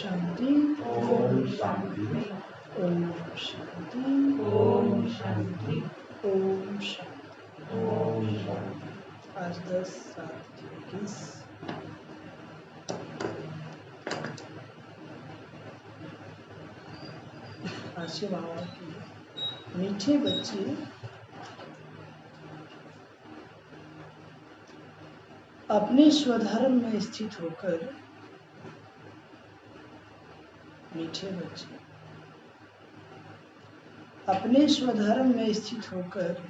शांति। ओम शांति। ओम शांति। ओम शांति। ओम शांति। ओम शांति। आज 10/7/21 आशी बाबा की मीठे बच्चे अपने स्वधर्म में स्थित होकर, मीठे बच्चे अपने स्वधर्म में स्थित होकर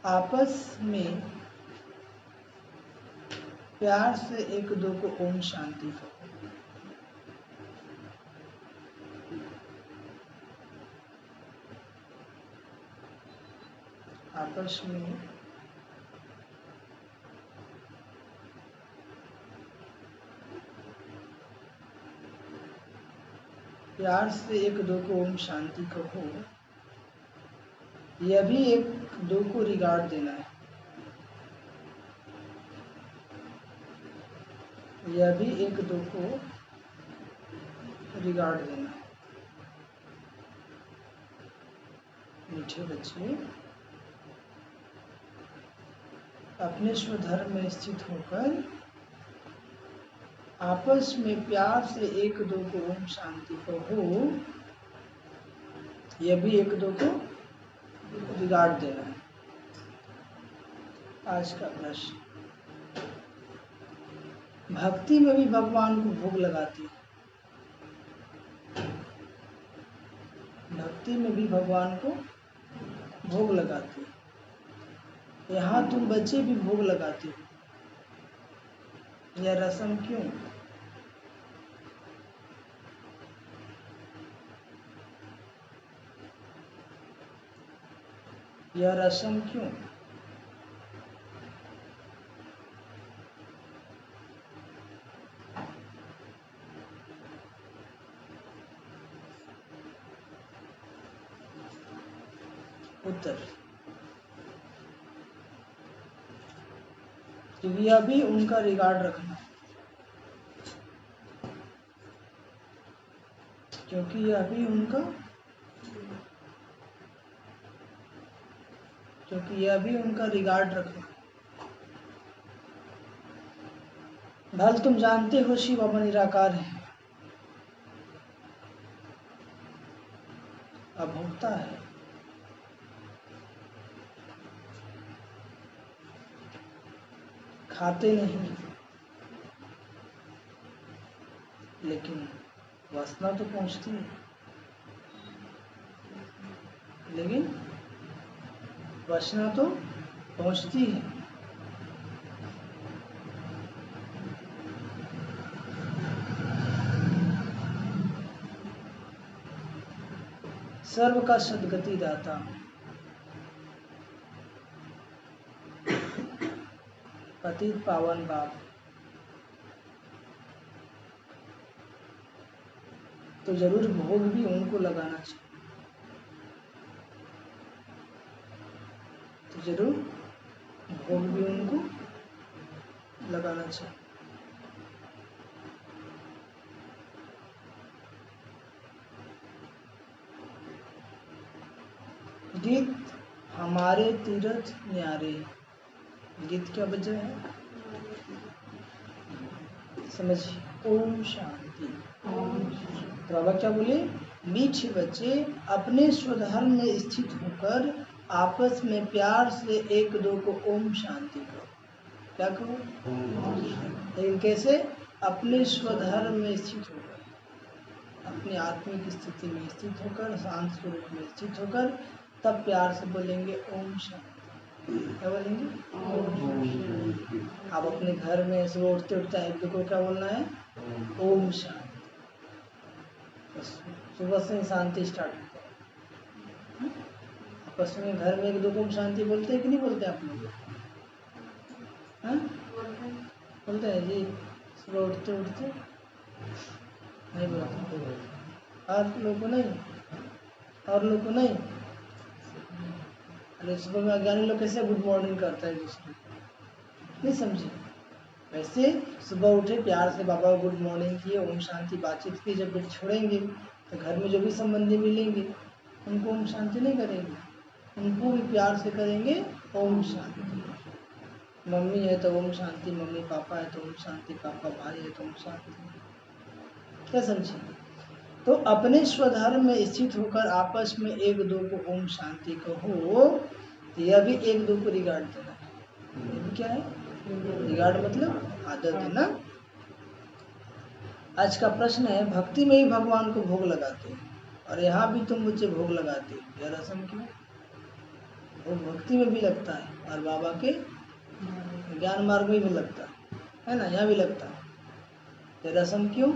आपस में प्यार से एक दो को ओम शांति कहो। आपस में प्यार से एक दो को ओम शांति कहो। यह भी एक दो को रिगार्ड देना है। यह भी एक दो को रिगार्ड देना है। मीठे बच्चे अपने स्वधर्म में स्थित होकर आपस में प्यार से एक दो को ओम शांति कहो। यह भी एक दो को रिगार्ड देना है। आज का प्रश्न, भक्ति में भी भगवान को भोग लगाती है। भक्ति में भी भगवान को भोग लगाती है। यहाँ तुम बच्चे भी भोग लगाते हो। यह रस्म क्यों? यह रस्म क्यों? उत्तर, क्योंकि यह भी उनका रिगार्ड रखना, क्योंकि यह भी उनका, क्योंकि यह भी उनका रिगार्ड रखना। भल तुम जानते हो शिव बाबा निराकार है, अभोक्ता है, खाते नहीं, लेकिन वासना तो पहुंचती है। लेकिन वासना तो पहुंचती है। सर्व का सद्गति दाता, पतित पावन बाप, तो जरूर भोग भी उनको लगाना चाहिए। तो जरूर भोग भी उनको लगाना चाहिए। गीत हमारे तीरथ न्यारे, गीत क्या वजह है? समझिए, ओम शांति। तो बाबा क्या बोले? मीठे बच्चे अपने स्वधर्म में स्थित होकर आपस में प्यार से एक दो को ओम शांति करो। क्या कहो? लेकिन कैसे? अपने स्वधर्म में स्थित होकर, अपनी आत्मिक स्थिति में स्थित होकर, शांत स्वरूप में स्थित होकर, तब प्यार से बोलेंगे ओम शांति। क्या बोलेंगे? आप अपने घर में सुबह उठते उठते एक दो को क्या बोलना है? ओम शांति। सुबह से शांति स्टार्ट होता है। आपस में घर में एक दो को शांति बोलते हैं कि नहीं बोलते आप लोग? बोलते हैं जी, सुबह उठते उठते नहीं बोलते। और लोग को नहीं, और लोग को नहीं। अरे सुबह में अज्ञानी लोग कैसे गुड मॉर्निंग करता है दूसरे, नहीं समझे? वैसे सुबह उठे प्यार से बाबा गुड मॉर्निंग किए, ओम शांति बातचीत की, जब बेड छोड़ेंगे तो घर में जो भी संबंधी मिलेंगे उनको ओम शांति नहीं करेंगे, उनको भी प्यार से करेंगे ओम शांति। मम्मी है तो ओम शांति, मम्मी पापा है तो ओम शांति, पापा भाई है तो ओम शांति। क्या समझे? तो अपने स्वधर्म में स्थित होकर आपस में एक दो को ओम शांति कहो, तो यह भी एक दो को रिगार्ड देना है। ये भी क्या है? रिगार्ड मतलब आदर देना। आज का प्रश्न है, भक्ति में ही भगवान को भोग लगाते हैं और यहाँ भी तुम मुझे भोग लगाते हो, यह रस्म क्यों? वो भक्ति में भी लगता है और बाबा के ज्ञान मार्ग में भी लगता है ना, यहाँ भी लगता है, ये रस्म क्यों?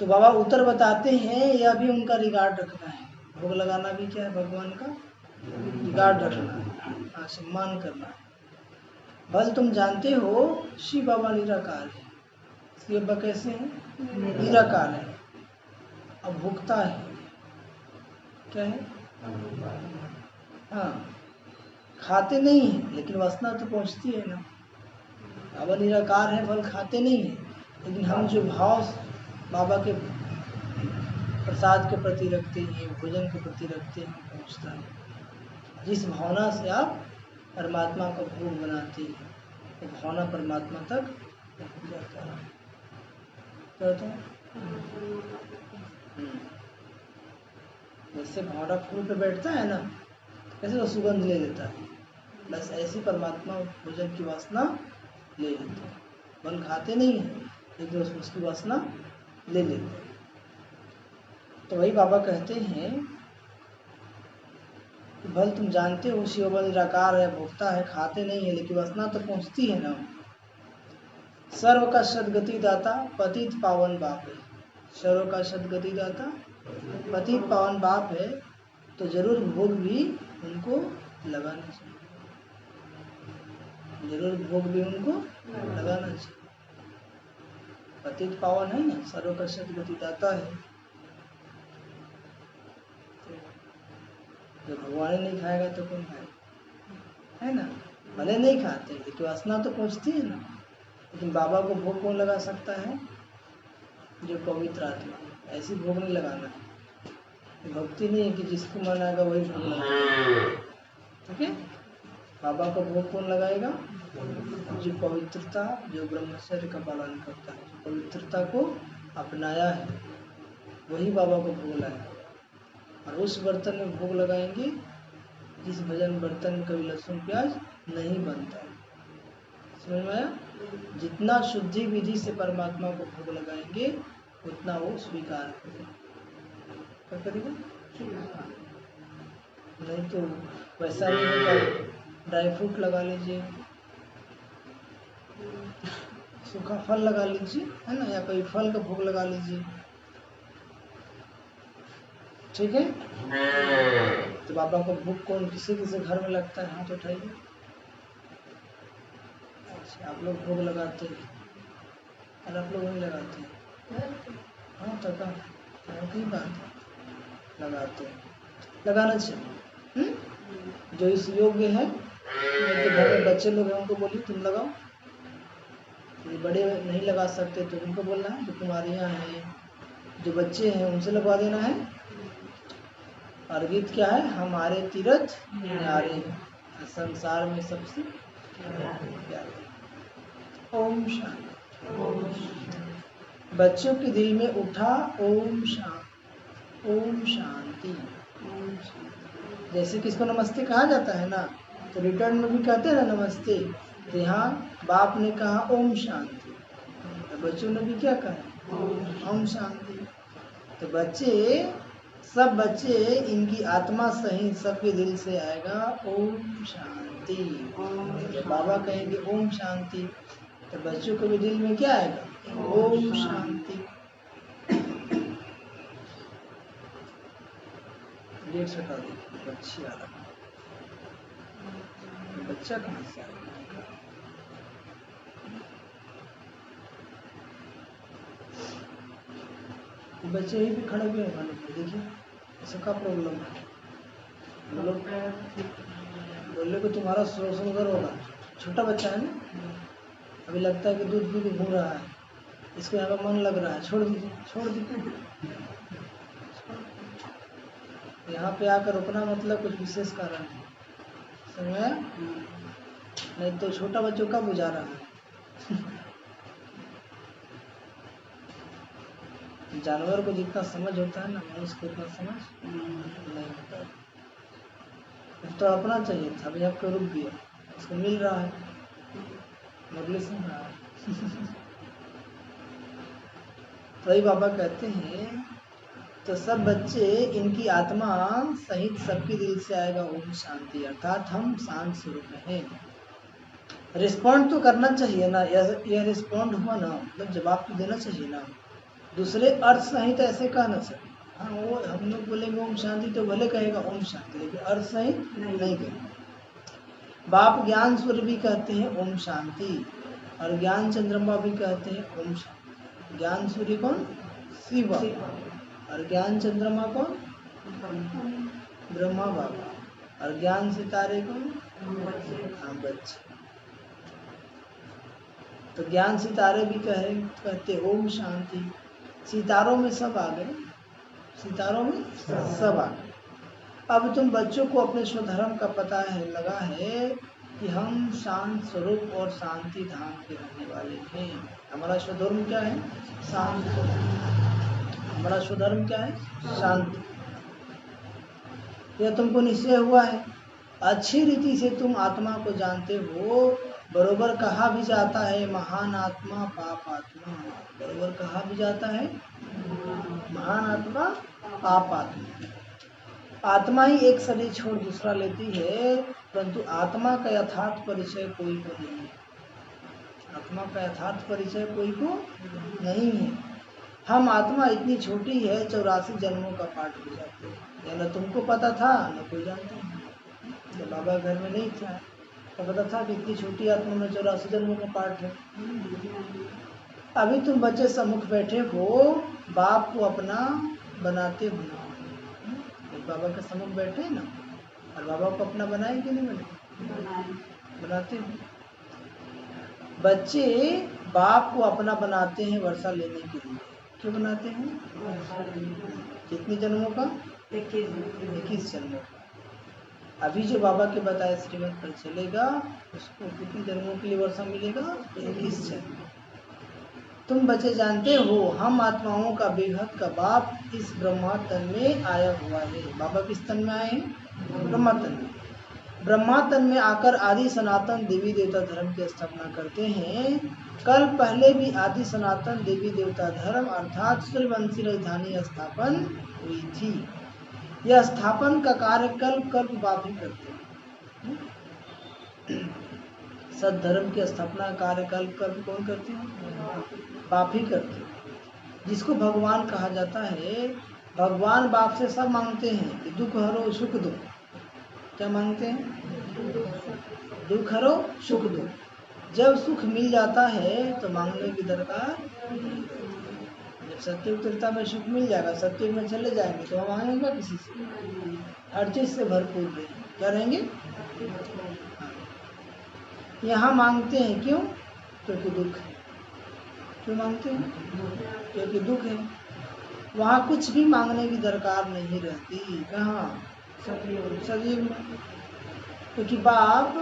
तो बाबा उत्तर बताते हैं, यह भी उनका रिगार्ड रखना है। भोग लगाना भी क्या है? भगवान का रिगार्ड रखना है, हाँ, सम्मान करना है। बस तुम जानते हो शिव बाबा निराकार है, शिव बाबा कैसे हैं? निराकार है, अब भुगता है, क्या है? हाँ, खाते नहीं है लेकिन वासना तो पहुंचती है ना। बाबा निराकार है, फल खाते नहीं है, लेकिन हम जो भाव बाबा के प्रसाद के प्रति रखते हैं, भोजन के प्रति रखते हैं, पहुँचता है। जिस भावना से आप परमात्मा का भोग बनाते हैं, वो भावना परमात्मा तक पहुँच जाता है। क्या होता है? जैसे भावना फूल पे बैठता है ना, कैसे वो सुगंध ले लेता है, बस ऐसी परमात्मा भोजन की वासना ले लेते हैं। फल खाते नहीं है लेकिन उसकी वासना ले लेते हैं। तो वही बाबा कहते हैं कि भल तुम जानते हो शिव बाबा निराकार है, भोगता है, खाते नहीं है लेकिन वासना तो पहुंचती है ना। सर्व का सदगति दाता पतित पावन बाप है, सर्व का सदगति दाता पतित पावन बाप है, तो जरूर भोग भी उनको लगाना चाहिए, जरूर भोग भी उनको लगाना चाहिए। पतित पावन है ना, सर्व का सदगति दाता है, तो भगवान नहीं खाएगा तो कौन खाएगा, है ना? भले नहीं खाते लेकिन वासना तो पहुंचती है ना। लेकिन बाबा को भोग कौन लगा सकता है? जो पवित्र आत्मा, ऐसी भोग नहीं लगाना है। भक्ति नहीं है कि जिसको मन आएगा वही भोग लगाएगा, ठीक है? बाबा को भोग कौन लगाएगा? जो पवित्रता, जो ब्रह्मचर्य का पालन करता है, जो पवित्रता को अपनाया है, वही बाबा को भोग लाएगा। और उस बर्तन में भोग लगाएंगे जिस भजन बर्तन में कभी लहसुन प्याज नहीं बनता है। समझ में आया? जितना शुद्धि विधि से परमात्मा को भोग लगाएंगे उतना वो स्वीकार करेगा। क्या करेगा? नहीं तो वैसा नहीं होगा, ड्राई फ्रूट लगा लीजिए, सूखा फल लगा लीजिए, है ना, या कोई फल का भोग लगा लीजिए, ठीक है? तो बाबा को भोग कौन किसी किसी घर में लगता है? हाथ उठाइए। अच्छा, आप लोग भोग लगाते हैं और आप लोग नहीं लगाते हैं? हाँ, तो की बात है, लगाते हैं, लगाना चाहिए। जो इस योग्य है, तो घर में बच्चे लोग हैं उनको बोलिए तुम लगाओ, ये बड़े नहीं लगा सकते तो उनको बोलना है जो तुम्हारे यहाँ है, जो बच्चे हैं उनसे लगवा देना है। और गीत क्या है? हमारे तीरथ न्यारे हैं, संसार में सबसे प्यारे। ओम शांति। बच्चों के दिल में उठा ओम शांति, ओम शांति। जैसे किसको नमस्ते कहा जाता है ना, तो रिटर्न में भी कहते हैं ना नमस्ते, तो यहाँ बाप ने कहा ओम शांति, तो बच्चों ने भी क्या कहा? ओम शांति। तो बच्चे, सब बच्चे, इनकी आत्मा सही सबके दिल से आएगा ओम शांति। जब बाबा कहेंगे ओम शांति तो बच्चों के भी दिल में क्या आएगा? ओम शांति। डेढ़ सौ का बच्ची आ रहा, बच्चा कहाँ से आएगा? बच्चे यही पे खड़े हुए हैं, देखिए ऐसा क्या प्रॉब्लम है? बोले को तुम्हारा सुंदर होगा, छोटा बच्चा है ना, अभी लगता है कि दूध पी के घूम रहा है, इसको यहाँ पर मन लग रहा है, छोड़ दीजिए, छोड़ दीजिए। यहाँ पे आकर रुकना मतलब कुछ विशेष कारण है, समझ में? नहीं तो छोटा बच्चों का बुझा रहा है। जानवर को जितना समझ होता है ना, मनुष्य को उतना समझ नहीं होता है। तो अपना चाहिए था, अभी आपको रुक गया, उसको मिल रहा है, मुरली सुन रहा है। तो बाबा कहते हैं तो सब बच्चे इनकी आत्मा सहित सबके दिल से आएगा ओम शांति, अर्थात हम शांत स्वरूप हैं। रिस्पॉन्ड तो करना चाहिए ना, यह रिस्पॉन्ड हुआ ना, मतलब जवाब तो देना चाहिए ना। दूसरे अर्थ सहित ऐसे कहना चाहिए। हाँ, वो हम लोग बोलेंगे ओम शांति तो भले कहेगा ओम शांति, लेकिन अर्थ सहित नहीं कहेगा। बाप ज्ञान सूर्य भी कहते हैं ओम शांति, और ज्ञान चंद्रमा भी कहते हैं ओम शांति। ज्ञान सूर्य कौन? शिव, और ज्ञान चंद्रमा कौन? ब्रह्मा बाबा, और ज्ञान सितारे कौन? हाँ, बच्चे। तो ज्ञान सितारे भी कहते ओम शांति। सितारों में सब आ गए, सितारों में सब आ गए। अब तुम बच्चों को अपने स्वधर्म का पता है, लगा है कि हम शांत स्वरूप और शांति धाम के रहने वाले हैं। हमारा स्वधर्म क्या है? शांत। हमारा स्वधर्म क्या है? शांत। यह तुमको निश्चय हुआ है। अच्छी रीति से तुम आत्मा को जानते हो। बरोबर कहा भी जाता है महान आत्मा पाप आत्मा, बरोबर कहा भी जाता है महान आत्मा पाप आत्मा। आत्मा ही एक शरीर छोड़ दूसरा लेती है, परंतु आत्मा का यथार्थ परिचय कोई को नहीं है। आत्मा का यथार्थ परिचय कोई को नहीं है। हम आत्मा इतनी छोटी है 84 जन्मों का पाठ हो जाते हैं। या न तुमको पता था न कोई जानता है। जब बाबा घर में नहीं था तो पता था कि इतनी छोटी आत्मा में 84 जन्मों का पाठ है। अभी तुम बच्चे सम्मुख बैठे हो, बाप को अपना बनाते हो। बाबा के सम्मुख बैठे ना, और बाबा को अपना बनाए कि नहीं बनाते हो। बच्चे बाप को अपना बनाते हैं वर्षा लेने के लिए। क्यों बनाते हैं? कितने जन्मों का? 21 जन्मों का। अभी जो बाबा के बताए श्रीमत पर चलेगा, उसको कितने जन्मों के लिए वर्षा मिलेगा? 21 जन्म। तुम बच्चे जानते हो हम आत्माओं का बेहद का बाप इस ब्रह्मा तन में आया हुआ है। बाबा किस तन में आए हैं? ब्रह्मा तन में। ब्रह्मा तन में आकर आदि सनातन देवी देवता धर्म की स्थापना करते हैं। कल पहले भी आदि सनातन देवी देवता धर्म अर्थात सूर्यवंशी राजधानी स्थापन हुई थी। यह स्थापन का कार्य कल्प बाप ही करते हैं। सद्धर्म की स्थापना कार्य कल्प कौन करते हैं? बाप ही करते हैं। जिसको भगवान कहा जाता है, भगवान बाप से सब मांगते हैं कि दुख हरो सुख दो। क्या मांगते हैं? दुख हरो सुख दो। जब सुख मिल जाता है तो मांगने की दरकार नहीं। जब सत्युग त्रेता में सुख मिल जाएगा, सत्युग में चले जाएंगे तो हम मांगेंगे किसी से? हर चीज से भरपूर रहेंगे। क्या रहेंगे? यहाँ मांगते हैं क्यों? क्योंकि दुख है। क्यों मांगते हैं? क्योंकि दुख है। वहाँ कुछ भी मांगने की दरकार नहीं रहती। कहाँ? सजीव में। क्योंकि बाप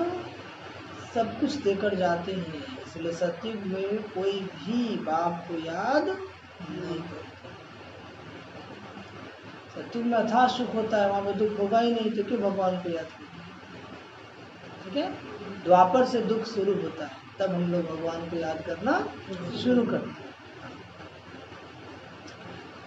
सब कुछ देकर जाते हैं, इसलिए सत्युग में कोई भी बाप को याद नहीं करता। सत्युग में अथाह सुख होता है, वहाँ पे दुख होगा ही नहीं, तो क्यों भगवान को याद करते? ठीक है। द्वापर से दुख शुरू होता है, तब हम लोग भगवान को याद करना शुरू करते हैं।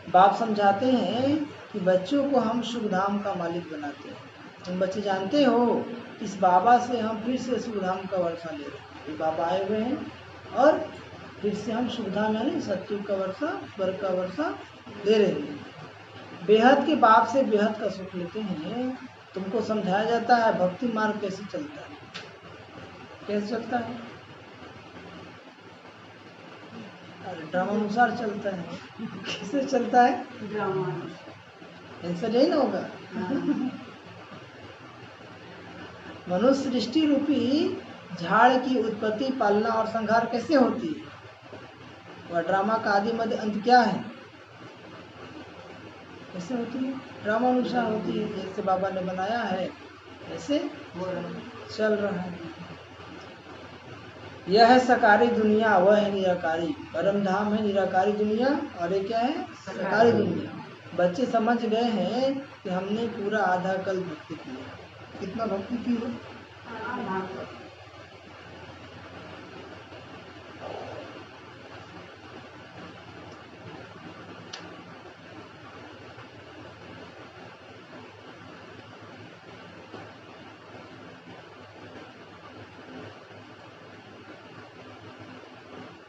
बाप समझाते हैं कि बच्चों को हम सुख धाम का मालिक बनाते हैं। तुम बच्चे जानते हो इस बाबा से हम फिर से सुख धाम का वर्षा ले रहे हैं। ये बाबा आए हुए हैं और फिर से हम सुख धाम यानी सत्युग का वर्षा, स्वर्ग का वर्षा दे रहे हैं। बेहद के बाप से बेहद का सुख लेते हैं। तुमको समझाया जाता है भक्ति मार्ग कैसे चलता है। कैसे चलता है? ड्रामा अनुसार चलता है। कैसे चलता है? ड्रामा। ऐसा नहीं ना होगा। मनुष्य सृष्टि रूपी झाड़ की उत्पत्ति, पालना और संहार कैसे होती है? वह ड्रामा का आदि मध्य अंत क्या है? कैसे होती है? ड्रामा अनुसार होती है, जैसे बाबा ने बनाया है ऐसे चल रहा है। यह है सकारी दुनिया, वह है निराकारी। परम धाम है निराकारी दुनिया, और ये क्या है? सकारी दुनिया। बच्चे समझ गए हैं कि हमने पूरा आधा कल भक्ति की है। कितना भक्ति की है?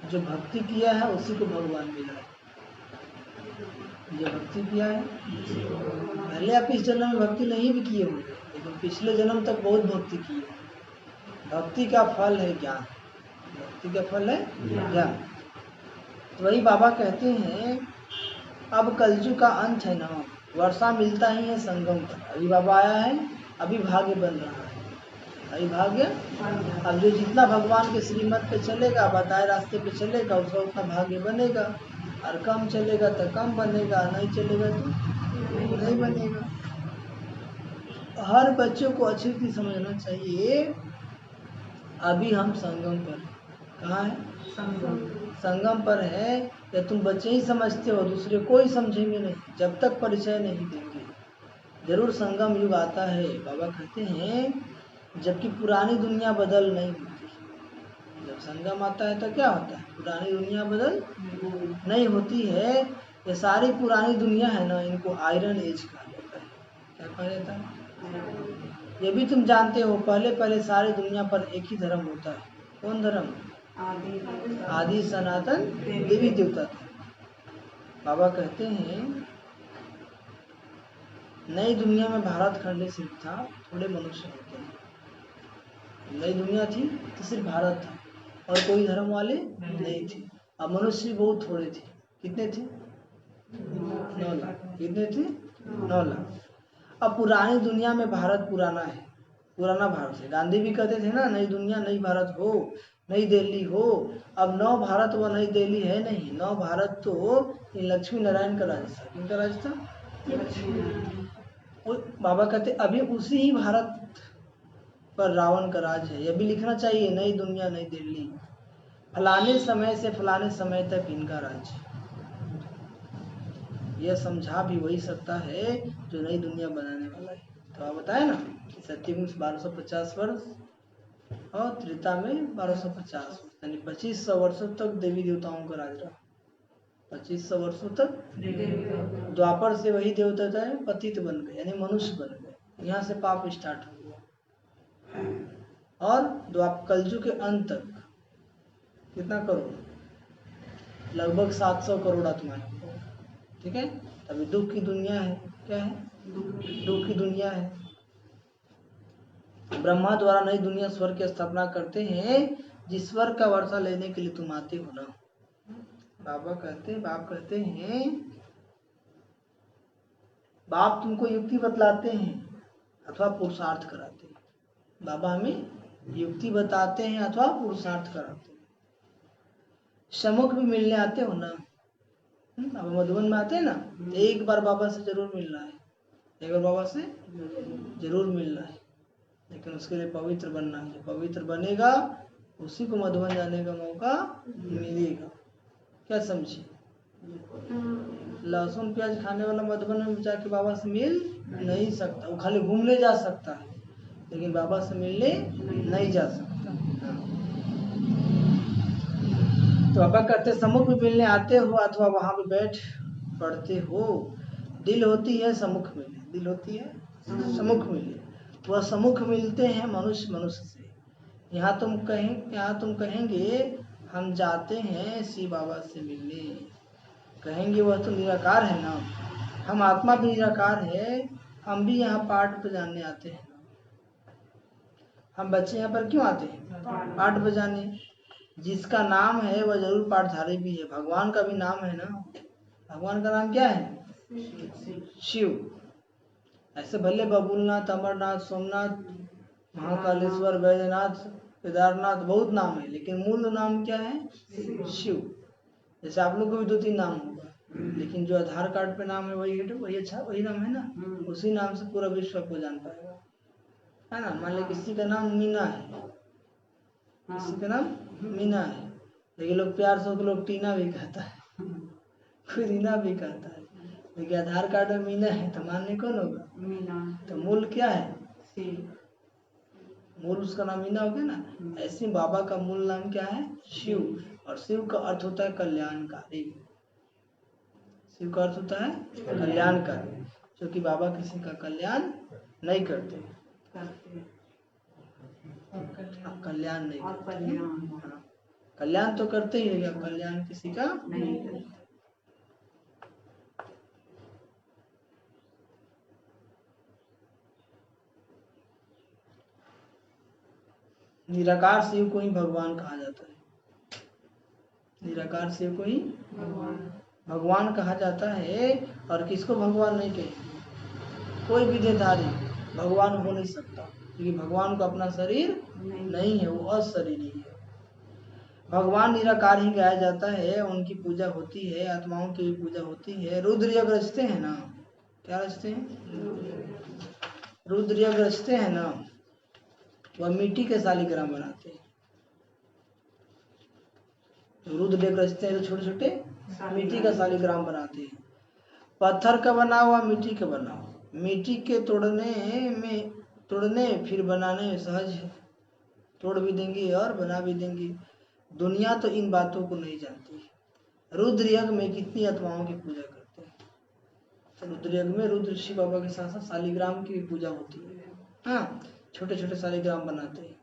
जो भक्ति किया है उसी को भगवान मिला है। जो भक्ति किया है, पहले आप इस जन्म में भक्ति नहीं भी किए होंगे, लेकिन पिछले जन्म तक बहुत भक्ति की है। भक्ति का फल है ज्ञान। भक्ति का फल है ज्ञान। तो वही बाबा कहते हैं, अब कलयुग का अंत है ना, वर्षा मिलता ही है संगम पर। अभी बाबा आया है, अभी भाग्य बन रहा है, अभी भाग्य। अब जो जितना भगवान के श्रीमत पे चलेगा, बताए रास्ते पे चलेगा, उसका उतना भाग्य बनेगा। और कम चलेगा तो कम बनेगा, नहीं चलेगा तो नहीं बनेगा। हर बच्चों को अच्छी तरह समझना चाहिए, अभी हम संगम पर। कहाँ है? संगम पर है। या तुम बच्चे ही समझते हो, दूसरे कोई समझेंगे नहीं जब तक परिचय नहीं देंगे। जरूर संगम युग आता है। बाबा कहते हैं जबकि पुरानी दुनिया बदल नहीं होती। जब संगम आता है तो क्या होता है? पुरानी दुनिया बदल नहीं होती है। ये सारी पुरानी दुनिया है ना, इनको आयरन एज कहा जाता है। क्या कहा जाता है? ये भी तुम जानते हो, पहले पहले सारी दुनिया पर एक ही धर्म होता है। कौन धर्म? आदि सनातन देवी देवता था। बाबा कहते हैं नई दुनिया में भारत खंड सिर्फ था, थोड़े मनुष्य होते हैं। नई दुनिया थी तो सिर्फ भारत था और कोई धर्म वाले नहीं थे। अब मनुष्य बहुत थोड़े थे। कितने थे? 9 लाख। कितने थे? 9 लाख। अब पुरानी दुनिया में भारत पुराना है, पुराना भारत है। गांधी भी कहते थे ना, नई दुनिया नई भारत हो, नई दिल्ली हो। अब नौ भारत व नई दिल्ली है नहीं। नौ भारत तो लक्ष्मी नारायण का राज था। किनका राज था? बाबा कहते अभी उसी ही भारत पर रावण का राज है। यह भी लिखना चाहिए, नई दुनिया नई दिल्ली, फलाने समय से फलाने समय तक इनका राज्य। यह समझा भी वही सकता है जो नई दुनिया बनाने वाला है। तो आप बताए ना कि सत्ययुग में 1250 वर्ष और त्रेता में 1250 वर्ष, यानी 2500 वर्षों तक देवी देवताओं का राज रहा। 2500 वर्षों तक। द्वापर से वही देवता पतित बन गए, यानी मनुष्य बन गए। यहाँ से पाप स्टार्ट हो गया। और कलयुग के अंत तक कितना करोड़? लगभग 700 करोड़ आत्माएं। ठीक है। अभी दुख की दुनिया है। क्या है? दुख की दुनिया है। ब्रह्मा द्वारा नई दुनिया स्वर्ग की स्थापना करते हैं। जिस स्वर्ग का वर्षा लेने के लिए तुम आते हो ना, बाप कहते हैं, बाप तुमको युक्ति बतलाते हैं अथवा पुरुषार्थ कराते हैं। बाबा हमें युक्ति बताते हैं अथवा पुरुषार्थ कराते हैं। सम्मुख भी मिलने आते हो ना, अब मधुबन में आते हैं ना, एक बार बाबा से जरूर मिलना है। एक बार बाबा से जरूर मिलना है, लेकिन उसके लिए पवित्र बनना है। पवित्र बनेगा उसी को मधुबन जाने का मौका मिलेगा। क्या समझे? लहसुन प्याज खाने वाला मधुबन में जाके बाबा से मिल नहीं सकता। वो खाली घूमने जा सकता है, लेकिन बाबा से मिलने नहीं जा सकता। तो बाबा कहते सम्मुख में मिलने आते हो अथवा वहां पे बैठ पढ़ते हो। दिल होती है सम्मुख मिले, दिल होती है सम्मुख मिले। वह सम्मुख मिलते हैं मनुष्य मनुष्य से। यहाँ तुम कहेंगे हम जाते हैं शिव बाबा से मिलने, कहेंगे वह तो निराकार है ना। हम आत्मा भी निराकार है, हम भी यहाँ पाठ बजाने आते हैं। हम बच्चे यहाँ पर क्यों आते हैं? पाठ बजाने। जिसका नाम है वह जरूर पाठधारी भी है। भगवान का भी नाम है ना। भगवान का नाम क्या है? शिव। ऐसे भले बबुलनाथ, अमरनाथ, सोमनाथ, महाकालेश्वर, बैजनाथ केदारनाथ बहुत नाम है, लेकिन मूल नाम क्या है? शिव। जैसे आप लोग को भी 2-3 नाम होगा, लेकिन जो आधार कार्ड पे नाम है वही है, वही अच्छा वही नाम है ना, उसी नाम से पूरा विश्व को जान पाएगा, है ना। मान लीजिए किसी का नाम मीना है, किसी का नाम मीना है, लेकिन लोग प्यार से उसको लोग टीना भी कहता है, कोई रीना भी कहता है, लेकिन आधार कार्ड में मीना है तो मानने कौन होगा? मीना। तो मूल क्या है? शिव। मूल उसका नाम मीना हो गया ना। ऐसे बाबा का मूल नाम क्या है? शिव। और शिव का अर्थ होता है कल्याणकारी। शिव का अर्थ होता है कल्याणकारी, क्योंकि बाबा किसी का कल्याण नहीं करते, कल्याण नहीं करते। हाँ, कल्याण तो करते ही है, कल्याण किसी का नहीं करते। निराकार शिव को ही भगवान कहा जाता है। निराकार शिव को ही भगवान कहा जाता है। और किसको भगवान नहीं कहेंगे? कोई भी देहधारी भगवान हो नहीं सकता, क्योंकि भगवान को अपना शरीर नहीं है, वो अशरीरी है। भगवान निराकार ही गाया जाता है, उनकी पूजा होती है, आत्माओं की भी पूजा होती है। रुद्र यज्ञ रचते हैं ना, क्या रचते हैं? रुद्र यज्ञ रचते हैं ना, वह मिट्टी के शालिग्राम बनाते हैं। रुद्र यज्ञ रचते हैं तो छोटे छोटे मिट्टी का शालिग्राम बनाते हैं। पत्थर का बना हुआ, मिट्टी का बना हुआ, मिट्टी के तोड़ने फिर बनाने में सहज है, तोड़ भी देंगे और बना भी देंगे। दुनिया तो इन बातों को नहीं जानती। रुद्र यज्ञ में कितनी आत्माओं की पूजा करते हैं। रुद्र यज्ञ में रुद्र ऋषि बाबा के साथ साथ शालिग्राम की भी पूजा होती है। हाँ, छोटे छोटे शालिग्राम बनाते हैं।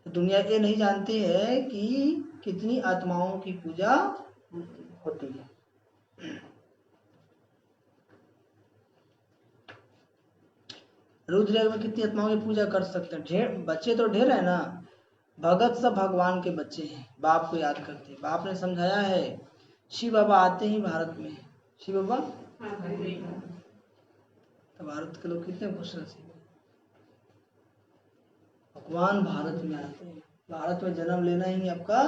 दुनिया ये नहीं जानती है कि कितनी आत्माओं की पूजा होती है। रुद्र यज्ञ में कितनी आत्माओं की पूजा कर सकते हैं? ढेर बच्चे तो ढेर है ना। भगत सब भगवान के बच्चे हैं, बाप को याद करते हैं। बाप ने समझाया है, शिव बाबा आते ही भारत में। शिव बाबा तो भारत के लोग कितने खुश नसीब हैं, भगवान भारत में आते हैं। भारत में जन्म लेना ही आपका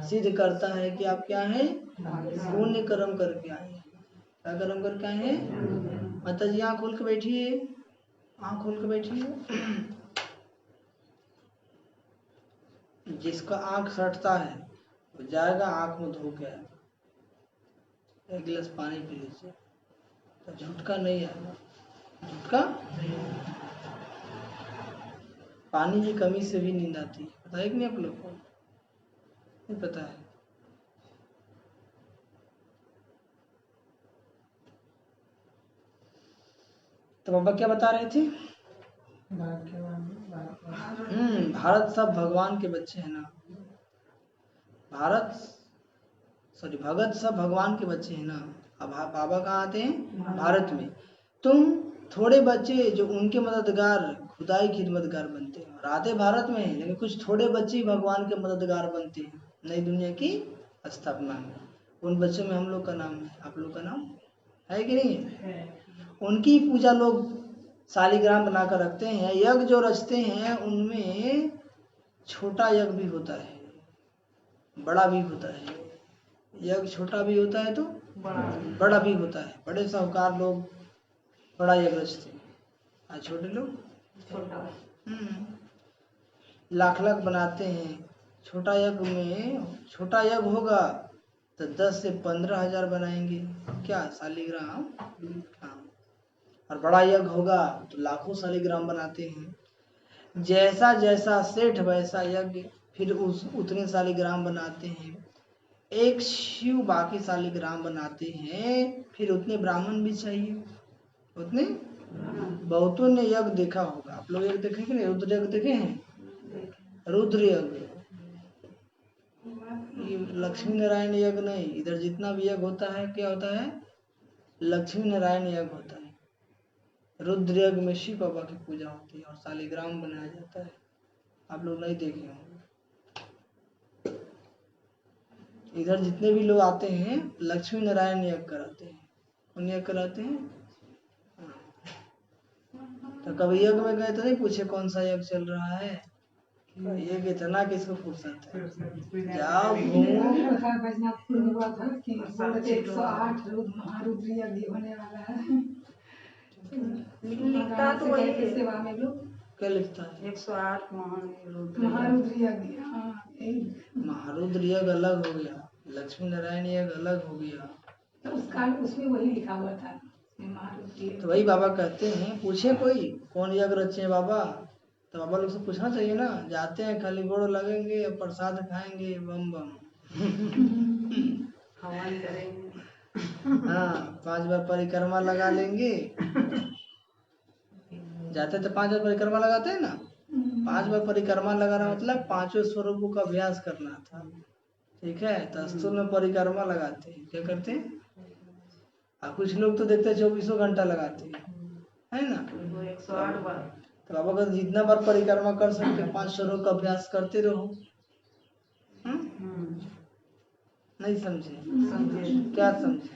सिद्ध करता है कि आप क्या हैं? पुण्य कर्म करके आए हैं। क्या कर्म करके आए हैं? माता जी आँख खोल के बैठिए, आँख खोल के बैठिए। जिसका आँख सटता है वो जाएगा, आँख में धो के आएगा, एक गिलास पानी पी लीजिए, तो झुटका नहीं आएगा। झुटका पानी की कमी से भी नींद आती है, पता है कि नहीं आप लोग को? नहीं पता है? तो बाबा क्या बता रहे थे? भारत सब भगवान के बच्चे हैं ना। भगत सब भगवान के बच्चे हैं ना। अब बाबा कहाँ आते हैं? भारत में। तुम थोड़े बच्चे जो उनके मददगार, खुदाई खिदमतगार बनते हैं, और आते भारत में हैं, लेकिन कुछ थोड़े बच्चे ही भगवान के मददगार बनते हैं नई दुनिया की स्थापना में। उन बच्चों में हम लोग का नाम है, आप लोग का नाम है कि नहीं है? उनकी पूजा लोग शालिग्राम बनाकर रखते हैं। यज्ञ जो रचते हैं उनमें छोटा यज्ञ भी होता है, बड़ा भी होता है। यज्ञ छोटा भी होता है तो बड़ा भी होता है। बड़े साहूकार लोग बड़ा यज्ञ रचते हैं, और छोटे लोग लाख लाख बनाते हैं। छोटा यज्ञ होगा तो 10 से 15 हजार बनाएंगे, क्या शालिग्राम। हाँ, और बड़ा यज्ञ होगा तो लाखों शालिग्राम बनाते हैं। जैसा जैसा सेठ वैसा यज्ञ, फिर उतने शालिग्राम बनाते हैं। एक शिव बाकी शालिग्राम बनाते हैं, फिर उतने ब्राह्मण भी चाहिए, उतने। बहुतों ने यज्ञ देखा होगा, आप लोग यज्ञ देखे कि नहीं? रुद्र यज्ञ देखे हैं? रुद्र यज्ञ, ये लक्ष्मी नारायण यज्ञ नहीं। इधर जितना भी यज्ञ होता है क्या होता है? लक्ष्मी नारायण यज्ञ होता है। रुद्र यज्ञ में शिव बाबा की पूजा होती है और शालिग्राम बनाया जाता है। आप लोग नहीं देखे होंगे। इधर जितने भी लोग आते हैं लक्ष्मी नारायण यज्ञ कराते हैं। कौन यज्ञ कराते हैं? तो कभी यज्ञ में गए तो नहीं पूछे कौन सा यज्ञ चल रहा है? ये कितना किसको फुर्सत है। जाओ घूमो। बैजनाथ में हुआ था कि 108 महारुद्र यज्ञ होने वाला है। लिखता तो वही है। सेवा में लोग क्या लिखता है? 108 महारुद्र यज्ञ। हाँ यही। महारुद्र यज्ञ अलग हो गया, लक्ष्मी नारायण यज्ञ अलग हो गया। तो उसका उसमें वही लिखा हुआ था महारुद्र यज्ञ। तो वही बाबा कहते हैं, पूछे कोई कौन यज्ञ रचे हैं बाबा, तो बाबा लोग से पूछना चाहिए ना। जाते हैं खाली गोड़ लगेंगे और प्रसाद खाएंगे, बम बम। हवन करेंगे। हाँ 5 बार परिक्रमा लगा लेंगे। जाते तो 5 बार परिक्रमा लगाते हैं ना। 5 बार परिक्रमा लगाना मतलब 5 स्वरूपों का अभ्यास करना था। ठीक है, तो स्थूल में परिक्रमा लगाते हैं, क्या करते हैं। और कुछ लोग तो देखते हैं 24 घंटा लगाते हैं, है ना। वो 108 बार। तो बाबा का जितना बार परिक्रमा कर सकते 5 स्वरूप का अभ्यास करते रहो। नहीं समझे? समझे। क्या समझे?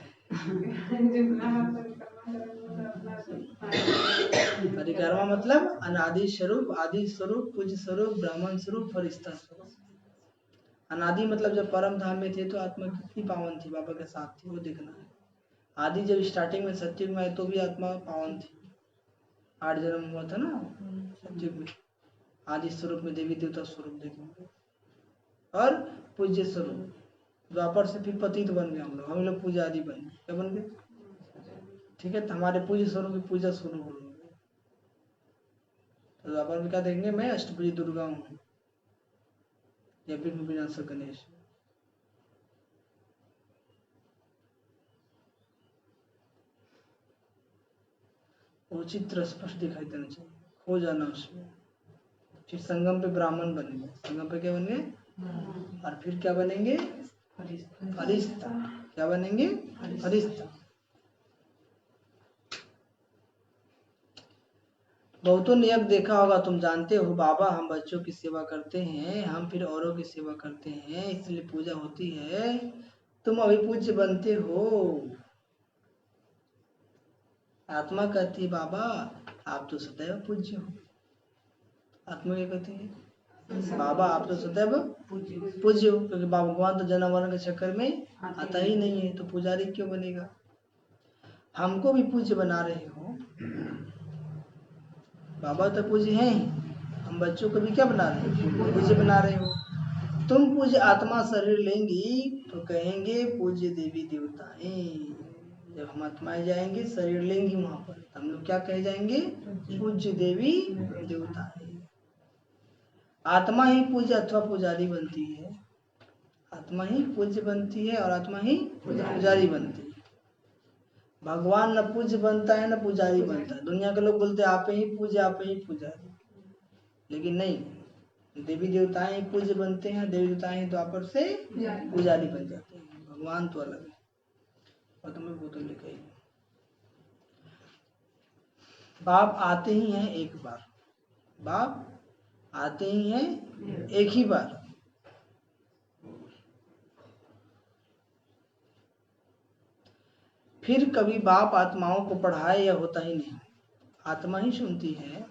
परिक्रमा मतलब अनादि स्वरूप, आदि स्वरूप, पूज्य स्वरूप, ब्राह्मण स्वरूप, फरिश्ता स्वरूप। अनादि मतलब जब परम धाम में थे तो आत्मा कितनी पावन थी, बाबा के साथ थी, वो देखना है। आदि जब स्टार्टिंग में सत्युग में आए तो भी आत्मा पावन थी। 8 जन्म हुआ था ना सत्युग में। आदि स्वरूप में देवी देवता स्वरूप देखेंगे। और पूज्य स्वरूप द्वापर से फिर पतित बन गए हम लोग पूजा आदि बन गए। क्या बन गए? ठीक है, तो हमारे पूज्य स्वरूप की पूजा शुरू हो गई। तो द्वापर में क्या देखेंगे, मैं अष्टभुजी दुर्गा हूँ या फिर विनाशक गणेश। वो चित्र स्पष्ट दिखाई देना चाहिए, खो जाना उसमें। फिर संगम पे ब्राह्मण बनेंगे, संगम पे क्या बनेंगे, और फिर क्या बनेंगे, फरिश्ता। क्या बनेंगे, फरिश्ता। बहुतों ने यज्ञ देखा होगा, तुम जानते हो बाबा, हम बच्चों की सेवा करते हैं, हम फिर औरों की सेवा करते हैं, इसलिए पूजा होती है। तुम अभी पूज्य बनते हो। आत्मा कहती है बाबा आप तो सदैव पूज्य हो। आत्मा क्या कहती है, बाबा आप तो सदैव पूज्य हो, क्योंकि भगवान तो जन्म मरण के चक्कर में आता ही नहीं है, तो पुजारी क्यों बनेगा। हमको भी पूज्य बना रहे हो। बाबा तो पूज्य हैं ही, हम बच्चों को भी क्या बना रहे हो, पूज्य बना रहे हो। तुम पूज्य आत्मा शरीर लेंगी तो कहेंगे पूज्य देवी देवताएं। जब हम आत्माएं जाएंगे शरीर लेंगी वहां पर, हम लोग क्या कहे जाएंगे, पूज्य देवी देवताएं। आत्मा ही पूज्य अथवा पुजारी बनती है। आत्मा ही पूज्य बनती है और आत्मा ही पुजारी बनती है। भगवान न पूज्य बनता है न पुजारी बनता है। दुनिया के लोग बोलते हैं आप ही पूज्य आप ही पुजारी, लेकिन नहीं, देवी देवताएं पूज्य बनते हैं, देवी देवताएं द्वापर से पुजारी बन जाते हैं। भगवान तो अलग है। और तुम्हें वो तो लिखा ही, बाप आते ही हैं एक बार, बाप आते ही हैं एक ही बार। फिर कभी बाप आत्माओं को पढ़ाए या होता ही नहीं, आत्मा ही सुनती है।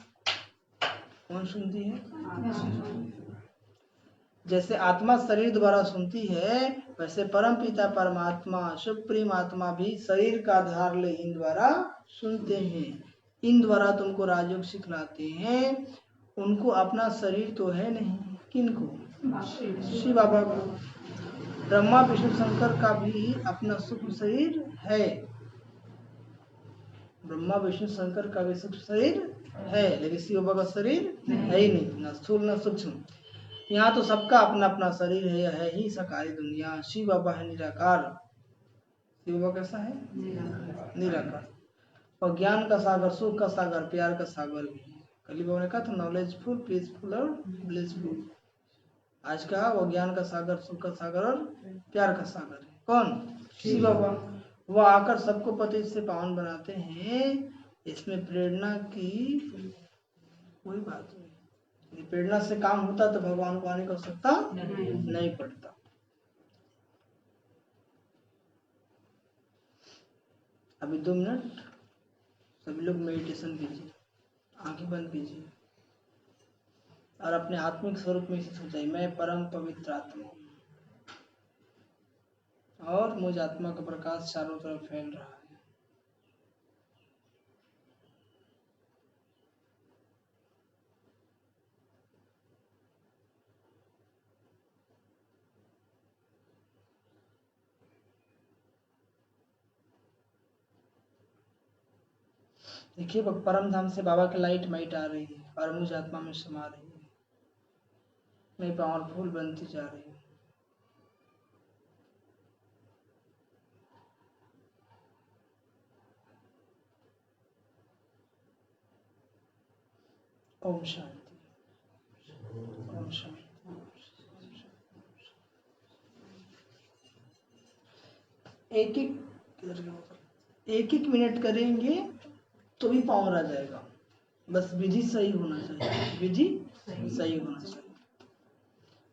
कौन सुनती है? जैसे आत्मा शरीर द्वारा सुनती है, वैसे परम पिता परमात्मा सुप्रीम आत्मा भी शरीर का आधार ले इन द्वारा सुनते हैं। इन द्वारा तुमको राजयोग सिखलाते हैं। उनको अपना शरीर तो है नहीं। किनको? शिव बाबा को। ब्रह्मा विष्णु शंकर का भी अपना सूक्ष्म शरीर है। ब्रह्मा विष्णु शंकर का भी सूक्ष्म शरीर है, लेकिन शिव बाबा का शरीर है ही नहीं, न स्थूल न सूक्ष्म। यहाँ तो सबका अपना अपना शरीर है ही साकारी दुनिया। शिव बाबा है निराकार। शिव बाबा कैसा है? निराकार। और ज्ञान का सागर, सुख का सागर, प्यार का सागर भी है। कली बाबा ने कहा था नॉलेजफुल, पीसफुल और ब्लिसफुल। आज का वो ज्ञान का सागर, सुख का सागर और प्यार का सागर है। कौन? शिव बाबा। वो आकर सबको पति से पावन बनाते हैं। इसमें प्रेरणा की कोई बात नहीं। यदि प्रेरणा से काम होता तो भगवान को आने की आवश्यकता नहीं पड़ता। अभी 2 मिनट सभी लोग मेडिटेशन कीजिए, आंखें बंद कीजिए। और अपने आत्मिक स्वरूप में स्थित हो जाइए। मैं परम पवित्र आत्मा हूँ और मुझ आत्मा का प्रकाश चारों तरफ फैल रहा है। देखिए परम धाम से बाबा की लाइट माइट आ रही है और मुझ आत्मा में समा रही है। मैं पावरफुल बनती जा रही हूँ। ओम शांति, ओम शांति। एक एक मिनट करेंगे तो भी पावर आ जाएगा। बस विधि सही होना चाहिए, विधि सही होना चाहिए।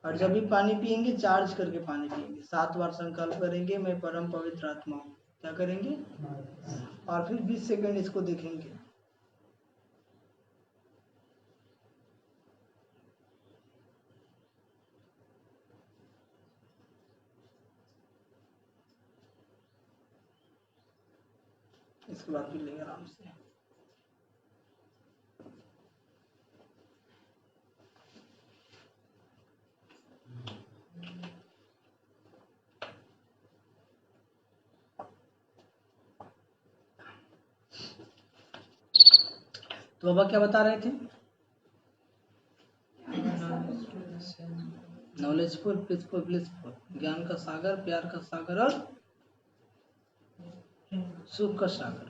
और जब भी पानी पिएंगे चार्ज करके पानी पिएंगे। 7 बार संकल्प करेंगे मैं परम पवित्र आत्मा हूँ। क्या करेंगे? और फिर 20 सेकंड इसको देखेंगे। इसके बाद फिर लेंगे आराम से। तो बाबा क्या बता रहे थे? नॉलेजफुल, पीसफुल, ब्लिसफुल, ज्ञान का सागर, प्यार का सागर और सुख का सागर।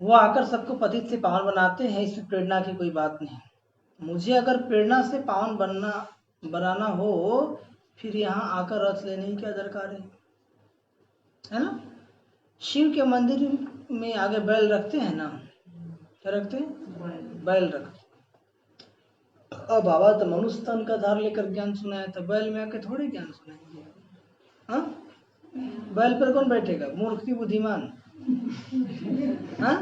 वो आकर सबको पतित से पावन बनाते हैं। इसमें प्रेरणा की कोई बात नहीं। मुझे अगर प्रेरणा से पावन बनाना हो फिर यहाँ आकर रथ लेने की क्या दरकार है ना? शिव के मंदिर में आगे बैल रखते हैं ना? क्या रखते हैं? बैल रखते। अब बाबा तो मनुष्य तन का धार लेकर ज्ञान सुनाया था, बैल में आके थोड़े ज्ञान सुनाएंगे। हाँ, बैल पर कौन बैठेगा? मूर्ख की बुद्धिमान। हाँ,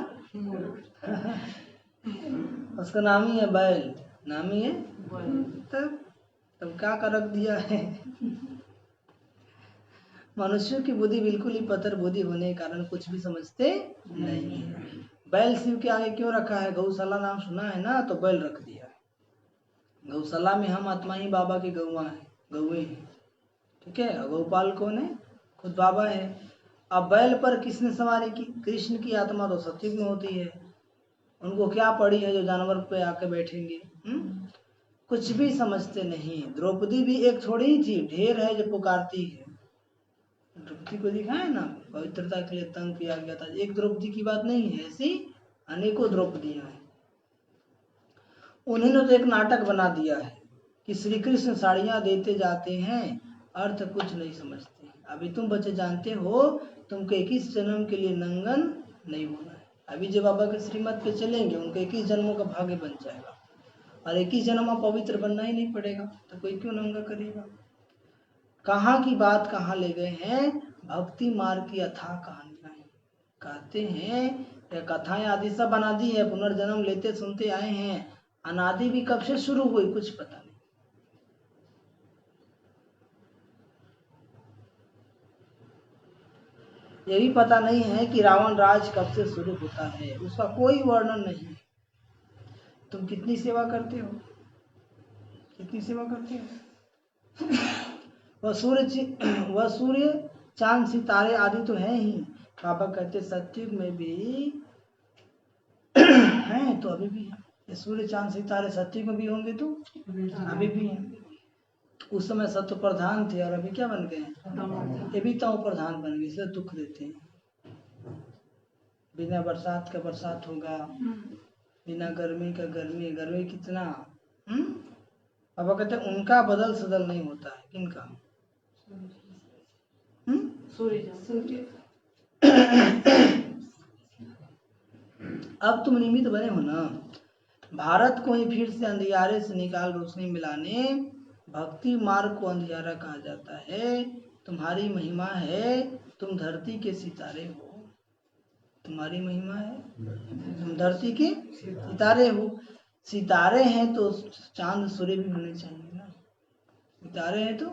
उसका नाम ही है बैल, नाम ही है। तब क्या कर रख दिया है? मनुष्यों की बुद्धि बिल्कुल ही पत्थर बुद्धि होने के कारण कुछ भी समझते नहीं है। बैल शिव के आगे क्यों रखा है? गौशाला नाम सुना है ना, तो बैल रख दिया है। गौशाला में हम आत्मा ही बाबा के गौवा है, गौवे हैं। ठीक है, गौपाल कौन है? खुद बाबा है। अब बैल पर किसने सवारी की? कृष्ण की आत्मा तो सत्युग में होती है। उनको क्या पड़ी है जो जानवर पे आके बैठेंगे? कुछ भी समझते नहीं। द्रौपदी भी एक थोड़ी ही थी, ढेर है जो पुकारती है। द्रौपदी को दिखा है ना, पवित्रता के लिए तंग किया गया था। एक द्रौपदी की बात नहीं है, ऐसी अनेकों द्रौपदियां हैं। उन्होंने तो एक नाटक बना दिया है कि श्री कृष्ण साड़ियां देते जाते हैं, अर्थ कुछ नहीं समझते। अभी तुम बच्चे जानते हो तुमको 21 जन्म के लिए नंगन नहीं होना है। अभी जब बाबा के श्रीमत पे चलेंगे उनको 21 जन्मों का भाग्य बन जाएगा और 21 जन्म में पवित्र बनना ही नहीं पड़ेगा, तो कोई क्यों नंगा करेगा? कहाँ की बात कहाँ ले गए हैं? भक्ति मार्ग की अथाह कहानियां हैं। कहते हैं ये कथाएं आदि सब अनादि है, पुनर्जन्म लेते सुनते आए हैं। अनादि भी कब से शुरू हुई कुछ पता नहीं। ये भी पता नहीं है कि रावण राज कब से शुरू होता है, उसका कोई वर्णन नहीं। तुम कितनी सेवा करते हो? कितनी सेवा करते हो? वह सूर्य चांद सितारे आदि तो है ही। बाबा कहते सत्युग में भी हैं, तो अभी भी है। ये सूर्य चांद सितारे सत्युग में भी होंगे तो अभी भी हैं। उस समय सत्व प्रधान थे और अभी क्या बन गए? ये भी तमो प्रधान बन गए, इसलिए दुख देते हैं। बिना बरसात का बरसात होगा, बिना गर्मी का गर्मी। गर्मी कितना? बाबा कहते हैं उनका बदल सदल नहीं होता है। किनका? सूर्य। अब तुम निमित्त बने हो ना, भारत को ही फिर से अंधियारे से निकाल रोशनी मिलाने। भक्ति मार्ग को अंधियारा कहा जाता है। तुम्हारी महिमा है, तुम धरती के सितारे हो। तुम्हारी महिमा है, तुम धरती के सितारे हो। सितारे हैं तो चांद सूर्य भी होने चाहिए ना। सितारे हैं तो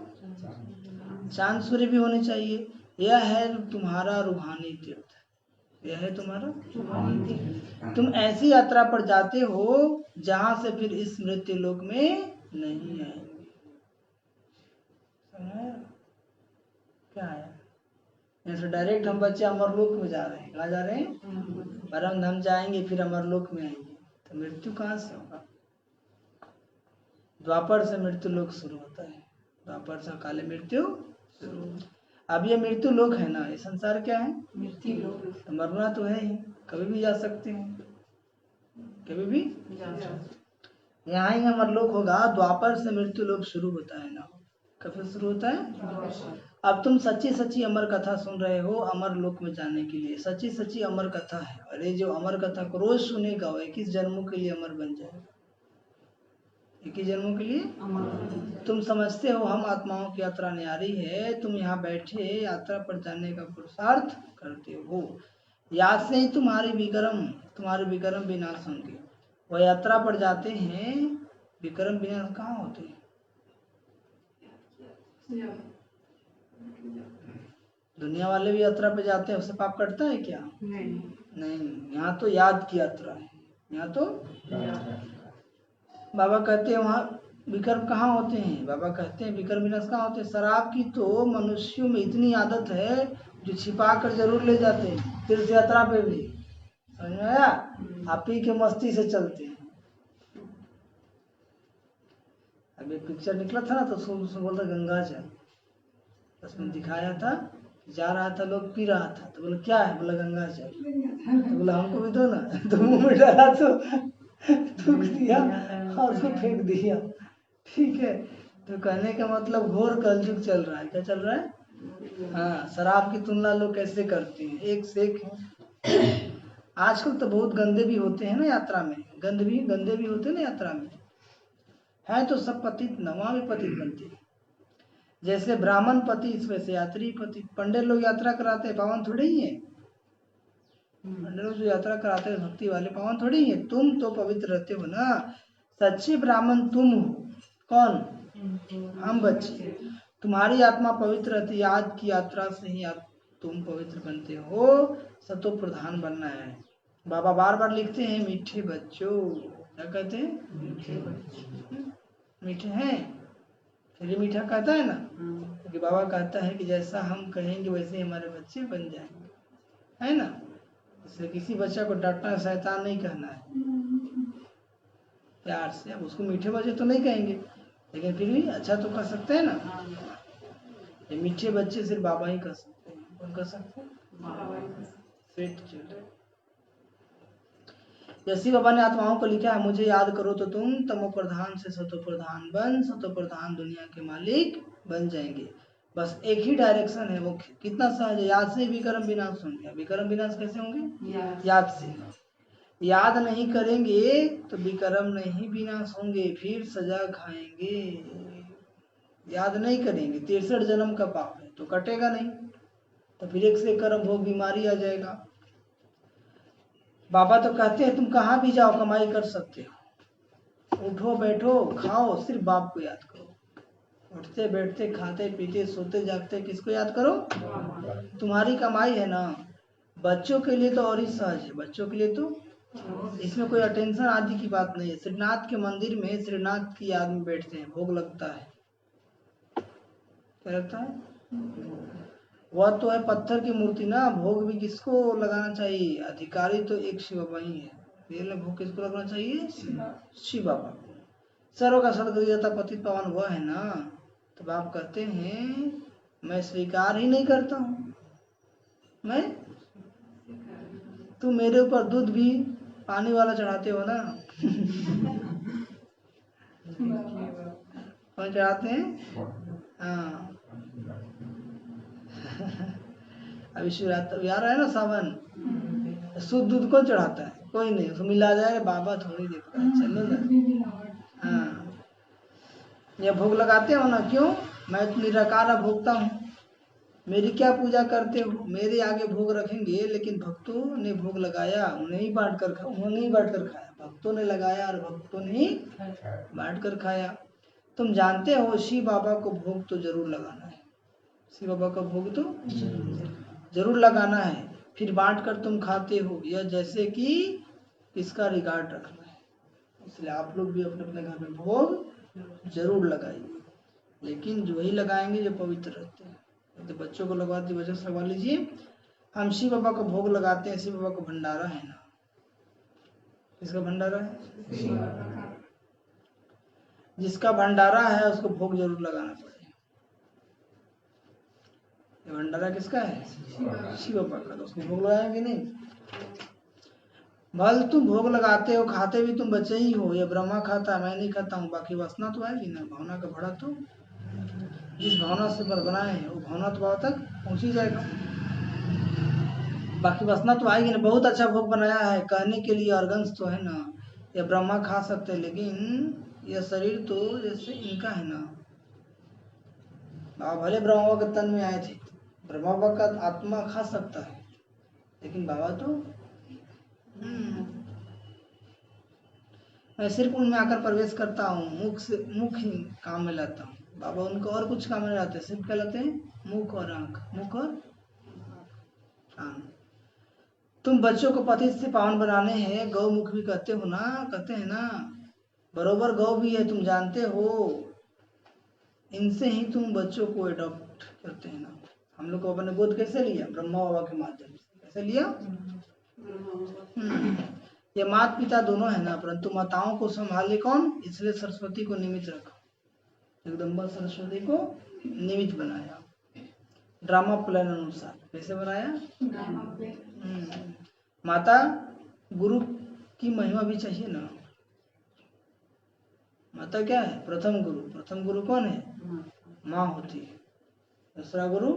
चांद सूर्य भी होने चाहिए। यह है तुम्हारा रूहानी तीर्थ, यह है तुम्हारा। तुम ऐसी यात्रा पर जाते हो जहां से फिर इस मृत्यु लोक में नहीं आएंगे। समझ क्या है? जैसे डायरेक्ट हम बच्चे अमरलोक में जा रहे हैं, कहाँ जा रहे हैं? परम धाम जाएंगे, फिर अमरलोक में आएंगे, तो मृत्यु कहाँ से होगा? द्वापर से मृत्यु लोक शुरू होता है, द्वापर से काले मृत्यु शुरू। अब ये मृत्यु लोक है ना, ये संसार क्या है? मृत्यु लोक। तो मरना तो है ही, कभी भी जा सकते हैं, कभी भी। यहाँ ही अमरलोक होगा, द्वापर से मृत्यु लोक शुरू होता है ना। कब से शुरू होता है? अब तुम सच्ची सच्ची अमर कथा सुन रहे हो अमर लोक में जाने के लिए। सच्ची सच्ची अमर कथा है, और ये जो अमर कथा को रोज सुनेगा वो 21 जन्मों के लिए अमर बन जाएगा। 21 जन्मों के लिए। तुम समझते हो हम आत्माओं की यात्रा न्यारी है, तुम यहाँ बैठे यात्रा पर जाने का पुरुषार्थ करते हो। याद से ही तुम्हारे विक्रम विनाश होंगे। वह यात्रा पर जाते हैं, विक्रम विनाश कहाँ होते हैं? दुनिया वाले भी यात्रा पे जाते हैं, उससे पाप कटता है क्या? नहीं, यहाँ तो याद की यात्रा है, यहाँ तो बाबा कहते हैं वहाँ विक्रम कहाँ होते हैं? बाबा कहते हैं विक्रम विनाश कहाँ होते हैं? शराब की तो मनुष्यों में इतनी आदत है जो छिपा कर जरूर ले जाते हैं तीर्थ यात्रा पे भी। समझ में आया? आप पी के मस्ती से चलते हैं। अभी पिक्चर निकला था ना, तो उसमें बोलता गंगा जल, उसमें दिखाया था जा रहा था, लोग पी रहा था, तो बोला क्या है? बोला गंगा जल। तो बोला हमको भी दो ना। तो मुंह में डाला तो थूक दिया और उसको फेंक दिया। ठीक है, तो कहने का मतलब घोर कलयुग चल रहा है। क्या चल रहा है? हाँ, शराब की तुलना लोग कैसे करते हैं, एक से एक है। आजकल तो बहुत गंदे भी होते हैं ना यात्रा में, गंदे भी होते हैं ना यात्रा में, है तो सब पतित नवा में पतित बनते हैं। जैसे ब्राह्मण पतित वैसे यात्री पतित। पंडित लोग यात्रा कराते हैं, पावन थोड़े ही है। पंडित लोग जो यात्रा कराते हैं भक्ति वाले, पावन थोड़ी ही है। तुम तो पवित्र रहते हो ना, सच्चे ब्राह्मण तुम हो। कौन? हम बच्चे। तुम्हारी आत्मा पवित्र रहती, याद की यात्रा से ही तुम पवित्र बनते हो। सतो प्रधान बनना है। बाबा बार बार लिखते हैं मीठे बच्चों। क्या कहते हैं? मीठे हैं, फिर मीठा कहता है ना, क्योंकि बाबा कहता है कि जैसा हम कहेंगे वैसे हमारे बच्चे बन जाएंगे, है ना। इसलिए किसी बच्चा को डांटना शैतान नहीं कहना है, प्यार से। अब उसको मीठे बच्चे तो नहीं कहेंगे, लेकिन फिर भी अच्छा तो कह सकते हैं ना। ये मीठे बच्चे सिर्फ बाबा ही कह सकते हैं। कौन कह सकते हैं? Sweet children. यसी बाबा ने आत्माओं को लिखा है, मुझे याद करो तो तुम तमो प्रधान से सतो प्रधान बन, सतो प्रधान दुनिया के मालिक बन जाएंगे। बस एक ही डायरेक्शन है मुख्य। कितना सहज है, याद से विक्रम विनाश होंगे। विक्रम विनाश कैसे होंगे? याद से। याद नहीं करेंगे तो विक्रम नहीं विनाश होंगे, फिर सजा खाएंगे। याद नहीं करेंगे, 63 जन्म का पाप है तो कटेगा नहीं, तो फिर एक से कर्म भोग बीमारी आ जाएगा। बाबा तो कहते हैं तुम कहाँ भी जाओ कमाई कर सकते हो, उठो बैठो खाओ, सिर्फ बाप को याद करो। उठते बैठते खाते पीते सोते जागते किसको याद करो? तुम्हारी कमाई है ना। बच्चों के लिए तो और ही सहज है, बच्चों के लिए तो इसमें कोई अटेंशन आदि की बात नहीं है। श्रीनाथ के मंदिर में श्रीनाथ की याद में बैठते हैं, भोग लगता है। क्या लगता है? वह तो है पत्थर की मूर्ति ना, भोग भी किसको लगाना चाहिए? अधिकारी तो एक शिव बाबा ही है। रियल में भोग किसको लगना चाहिए? शिव बाबा को। सर्व का सदगुरुता पतित पावन वह है ना। तो आप कहते हैं मैं स्वीकार ही नहीं करता हूँ। मैं, तुम मेरे ऊपर दूध भी पानी वाला चढ़ाते हो ना। कौन चढ़ाते हैं? हाँ। अभी शिवरात्रि आ रहा है ना, सावन। शुद्ध दूध कौन चढ़ाता है? कोई नहीं, उसको मिला जाए बाबा थोड़ी देखता है। चलो ना। हाँ, ये भोग लगाते हो ना, क्यों? मैं तो निराकार भोगता हूँ। मेरी क्या पूजा करते हो, मेरे आगे भोग रखेंगे, लेकिन भक्तों ने भोग लगाया, उन्हें ही उन्होंने ही बांट कर खाया। भक्तों ने लगाया और भक्तों ने ही बांट कर खाया। तुम जानते हो शिव बाबा को भोग तो जरूर लगाना है, शिव बाबा का भोग तो जरूर लगाना है, फिर बांट कर तुम खाते हो, यह जैसे कि इसका रिकॉर्ड रखना है। इसलिए आप लोग भी अपने अपने घर में भोग जरूर लगाइए, लेकिन जो ही लगाएंगे जो पवित्र रहते हैं। तो बच्चों को लगवाते बच्चों से लगवा लीजिए। हम शिव बाबा को भोग लगाते हैं, शिव बाबा को भंडारा है ना, किसका भंडारा है? जिसका भंडारा है उसको भोग जरूर लगाना पड़ेगा। ये भंडारा किसका है? शिव बाबा का, तो उसको भोग लगाएंगे नहीं। भल तुम भोग लगाते हो, खाते भी तुम बच्चे ही हो। ये ब्रह्मा खाता, मैं नहीं खाता हूँ, बाकी वासना तो आएगी ना, भावना का भड़ा तो जिस भावना से पर बनाए हैं वो भावना तो भाव तक पहुंच ही जाएगा। बाकी वासना तो आएगी ना। बहुत अच्छा भोग बनाया है कहने के लिए अर्गंस तो है ना, ये ब्रह्मा खा सकते हैं, लेकिन यह शरीर तो जैसे इनका है ना। बाबा भले ब्रह्मा बाबा के तन में आए थे, ब्रह्मा बाबा का आत्मा खा सकता है, लेकिन बाबा तो मैं सिर्फ उनमें आकर प्रवेश करता हूँ, मुख ही काम में लाता हूँ। बाबा उनको और कुछ काम में लाते हैं, सिर्फ क्या लाते हैं? मुख और आंख, मुख और आंख। तुम बच्चों को पति से पावन बनाने हैं, गौ मुख भी कहते हो ना, कहते हैं ना, बरोबर गौ भी है, तुम जानते हो। इनसे ही तुम बच्चों को अडॉप्ट करते हैं ना। हम लोग को अपने गोद कैसे लिया? ब्रह्मा बाबा के माध्यम से। कैसे लिया? ये माता पिता दोनों है ना, परंतु माताओं को संभाले कौन? इसलिए सरस्वती को निमित्त रखा, जगदम्बा सरस्वती को निमित्त बनाया ड्रामा प्लान अनुसार। कैसे बनाया? माता गुरु की महिमा भी चाहिए ना। माता क्या है? प्रथम गुरु। प्रथम गुरु कौन है? माँ होती है। दूसरा गुरु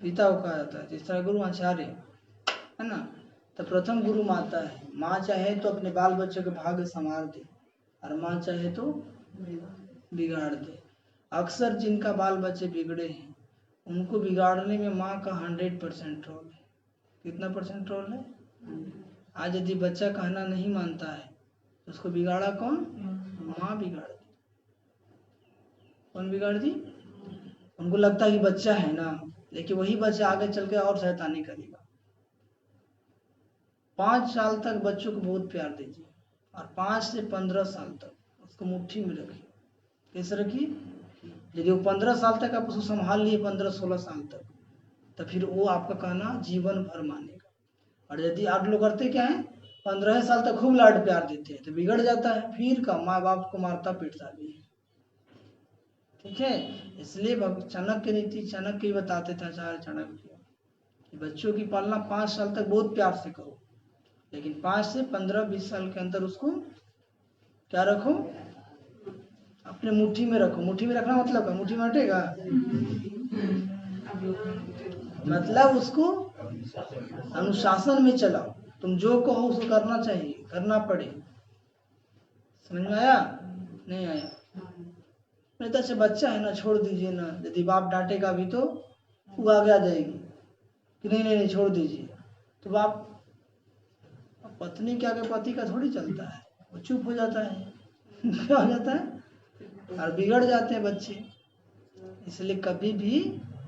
पिता को कहा जाता है, तीसरा गुरु आचार्य है ना। तो प्रथम गुरु माता है। माँ चाहे तो अपने बाल बच्चों के भाग्य संवार दे, और माँ चाहे तो बिगाड़ दे। अक्सर जिनका बाल बच्चे बिगड़े हैं उनको बिगाड़ने में माँ का 100% रोल है। कितना परसेंट रोल है? आज यदि बच्चा कहना नहीं मानता है तो उसको बिगाड़ा कौन? माँ बिगाड़ दी। कौन बिगाड़ दी? उनको लगता है कि बच्चा है ना, लेकिन वही बच्चा आगे चल के और शैतानी करेगा। 5 साल तक बच्चों को बहुत प्यार दीजिए, और 5 से 15 साल तक उसको मुट्ठी में रखिए। कैसे रखिए? यदि वो 15 साल तक आप उसको संभाल लिए, 15-16 साल तक, तो फिर वो आपका कहना जीवन भर मानेगा। और यदि आप लोग करते क्या है, 15 साल तक खूब लाड प्यार देते हैं तो बिगड़ जाता है, फिर का माँ बाप को मारता पीटता भी है। ठीक है, इसलिए चाणक्य नीति चाणक्य बताते थे, आचार्य चाणक्य, कि बच्चों की पालना 5 साल तक बहुत प्यार से करो, लेकिन 5 से 15-20 साल के अंदर उसको क्या रखो? अपने मुट्ठी में रखो। मुट्ठी में रखना मतलब क्या? मुट्ठी में हटेगा मतलब उसको अनुशासन में चलाओ। तुम जो कहो उसको करना चाहिए, करना पड़े। समझ में आया? नहीं आया? नहीं तो अच्छा बच्चा है ना, छोड़ दीजिए ना। यदि बाप डांटेगा भी तो वो आगे आ जाएगी कि नहीं नहीं नहीं छोड़ दीजिए, तो बाप पत्नी के आगे पति का थोड़ी चलता है, वो चुप हो जाता है क्या हो जाता है? और बिगड़ जाते हैं बच्चे। इसलिए कभी भी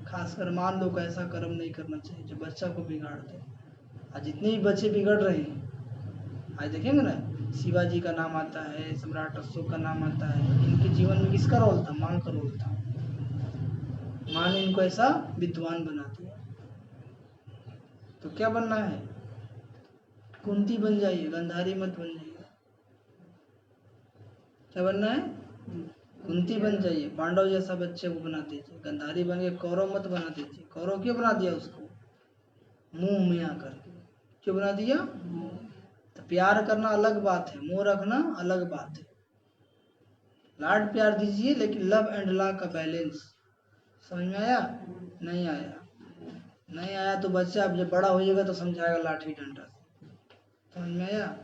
खासकर मान लो ऐसा कर्म नहीं करना चाहिए जो बच्चा को बिगाड़ दे। आज जितने भी बच्चे बिगड़ रहे हैं, आज देखेंगे ना, शिवाजी का नाम आता है, सम्राट अशोक का नाम आता है, इनके जीवन में किसका रोल था? माँ का रोल था। माँ ने इनको ऐसा विद्वान बना दिया। तो क्या बनना है? कुंती बन जाइए, गांधारी मत बन जाइए। क्या बनना है? कुंती बन जाइए, पांडव जैसा बच्चे को बना दीजिए। गांधारी बन के कौरव मत बना दीजिए। कौरव क्यों बना दिया उसको? मुंह में आकर के। क्यों बना दिया? तो प्यार करना अलग बात है, मुंह रखना अलग बात है। लाड प्यार दीजिए, लेकिन लव एंड लॉ का बैलेंस। समझ में आया? नहीं आया? नहीं आया तो बच्चा अब जब बड़ा हो जाएगा तो समझाएगा लाठी डंडा। समझ में आया?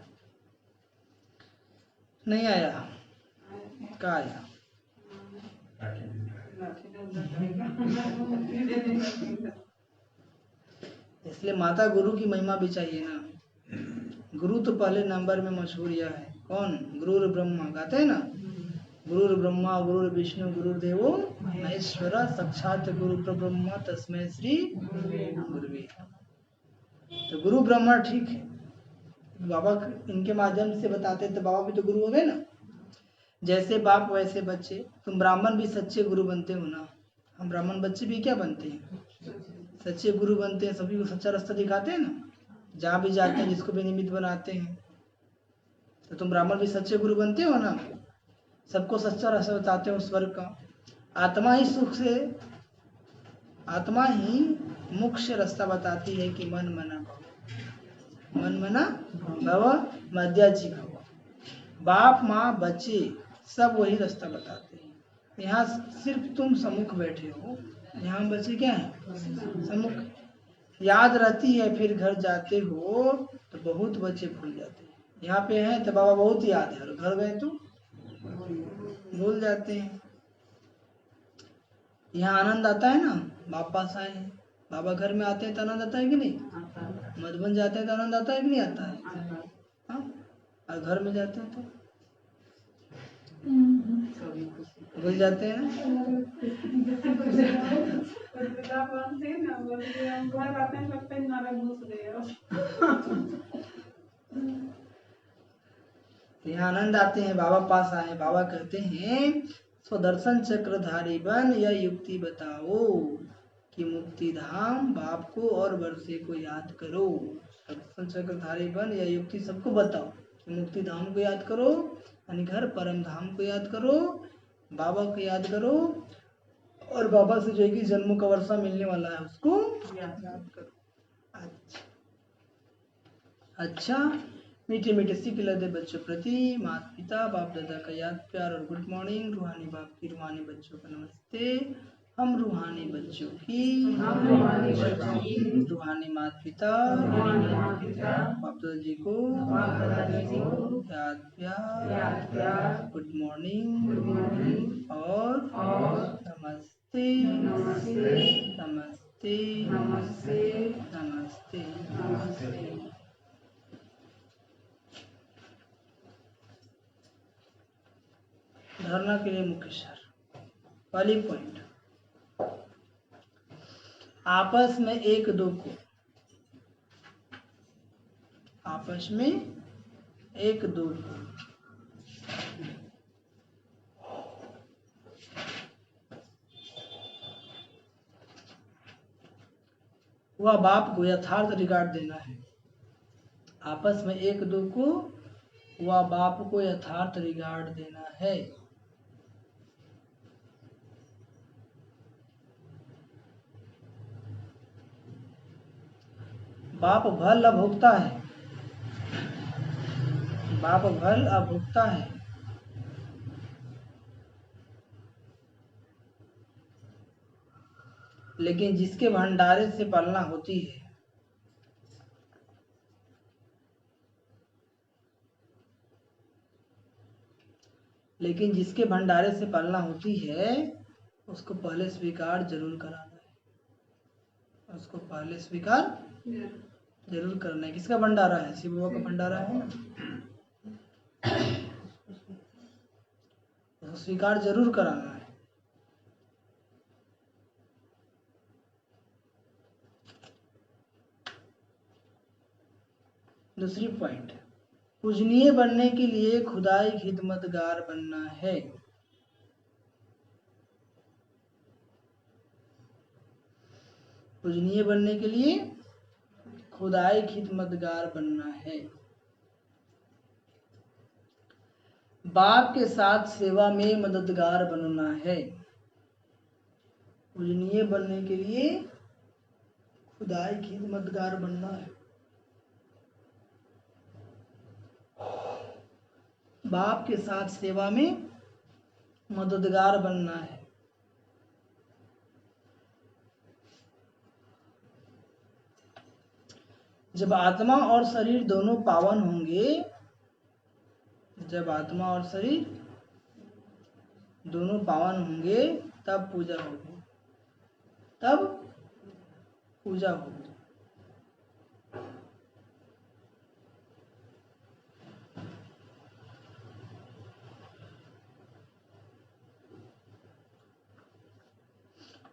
नहीं आया? क्या आया? इसलिए माता गुरु की महिमा भी चाहिए ना। गुरु तो पहले नंबर में मशहूर यह है, कौन? गुरुर ब्रह्मा, गाते हैं ना, गुरुर ब्रह्मा गुरुर विष्णु गुरुदेवो महेश्वर साक्षात गुरु ब्रह्मा तस्मै श्री गुरुवे। तो गुरु ब्रह्मा ठीक है, बाबा इनके माध्यम से बताते तो बाबा भी तो गुरु हो गए ना। जैसे बाप वैसे बच्चे, तुम ब्राह्मण भी सच्चे गुरु बनते हो ना। हम ब्राह्मण बच्चे भी क्या बनते हैं? सच्चे गुरु बनते हैं, सभी को सच्चा रास्ता दिखाते हैं ना। जहाँ भी जाते हैं जिसको भी निमित्त बनाते हैं। तो तुम ब्राह्मण भी सच्चे गुरु बनते हो ना, सबको सच्चा रास्ता बताते हो स्वर्ग का। आत्मा ही सुख से, आत्मा ही मुख्य रास्ता बताती है कि मन मना भव, मन मना भव मध्याजी भव। बाप माँ बच्चे सब वही रास्ता बताते हैं। यहाँ सिर्फ तुम सम्मुख बैठे हो, यहाँ बच्चे क्या है? सम्मुख। याद रहती है, फिर घर जाते हो तो बहुत बच्चे भूल जाते हैं। यहाँ पे हैं तो बाबा बहुत याद है, और घर गए तो भूल जाते हैं। यहाँ आनंद आता है ना, वापस आए हैं। बाबा घर में आते हैं तो आनंद आता है कि नहीं? मधुबन जाते हैं तो आनंद आता है कि नहीं आता है? हाँ, और घर में जाते हैं तो भूल जाते हैं ना। यहाँ आनंद आते हैं, बाबा पास आए। बाबा कहते हैं स्वदर्शन चक्रधारी बन यह युक्ति बताओ कि मुक्ति धाम बाप को और वर्षे को याद करो। स्वदर्शन चक्रधारी बन यह युक्ति सबको बताओ कि मुक्ति धाम को याद करो, यानी घर परम धाम को याद करो, बाबा को याद करो, और बाबा से जो है कि जन्मों का वर्षा मिलने वाला है उसको याद करो। अच्छा, मीठे मीठे सीख लेते बच्चों प्रति माता पिता बाप दादा का याद प्यार और गुड मॉर्निंग। रूहानी बाप की, रूहानी बच्चों का नमस्ते। हम रूहानी बच्चों की, रूहानी माता पिता बाप दादा जी को याद प्यार गुड मॉर्निंग और नमस्ते नमस्ते नमस्ते नमस्ते। धारणा के लिए मुख्य सार। पहली पॉइंट, आपस में एक दो को, आपस में एक दो को वह बाप को यथार्थ रिगार्ड देना है। आपस में एक दो को वह बाप को यथार्थ रिगार्ड देना है। बाप भल अभुक्ता है, बाप भल अभुक्ता है, लेकिन जिसके भंडारे से पालना होती है, लेकिन जिसके भंडारे से पालना होती है उसको पहले स्वीकार जरूर कराना है, उसको पहले स्वीकार जरूर करना है। किसका भंडारा है? शिव बाबा का भंडारा है ना, उसको स्वीकार जरूर कराना है। दूसरी पॉइंट, पूजनीय बनने के लिए खुदाई खिदमतगार बनना है। पूजनीय बनने के लिए खुदाई खिदमतगार बनना है। बाप के साथ सेवा में मददगार बनना है। पूजनीय बनने के लिए खुदाई खिदमतगार बनना है। बाप के साथ सेवा में मददगार बनना है। जब आत्मा और शरीर दोनों पावन होंगे, जब आत्मा और शरीर दोनों पावन होंगे तब पूजा होगी, तब पूजा होगी।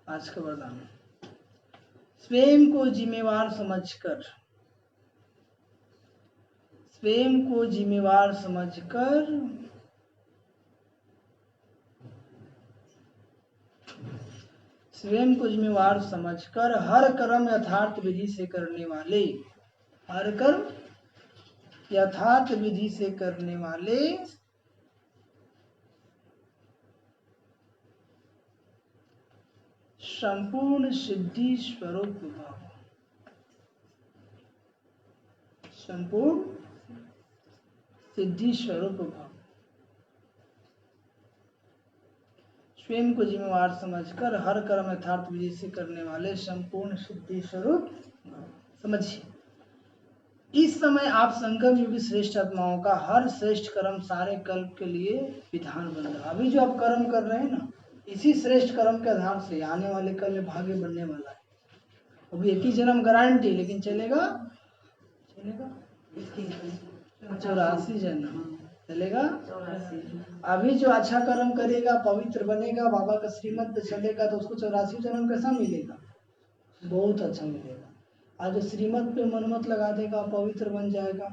आज का वरदान, स्वयं को जिम्मेवार समझकर, स्वयं को जिम्मेवार समझकर स्वयं को जिम्मेवार समझकर हर कर्म यथार्थ विधि से करने वाले, हर कर्म यथार्थ विधि से करने वाले संपूर्ण सिद्धि स्वरूप भव, संपूर्ण सिद्धि स्वरूप भव। स्वयं को जिम्मेवार समझकर हर कर्म यथार्थ विधि से करने वाले संपूर्ण सिद्धि स्वरूप भव। समझिए, इस समय आप संगम युगी श्रेष्ठ आत्माओं का हर श्रेष्ठ कर्म सारे कल्प के लिए विधान बन रहा है। अभी जो आप कर्म कर रहे हैं ना, इसी श्रेष्ठ कर्म के आधार से आने वाले कल में भाग्य बनने वाला है। अभी एक ही जन्म गारंटी, लेकिन चलेगा, चलेगा 84 जन्म चलेगा। अभी जो अच्छा कर्म करेगा, पवित्र बनेगा, बाबा का श्रीमत पे चलेगा, तो उसको 84 जन्म कैसा मिलेगा? बहुत अच्छा मिलेगा। आज जो श्रीमत पे मनमत लगा देगा, पवित्र बन जाएगा,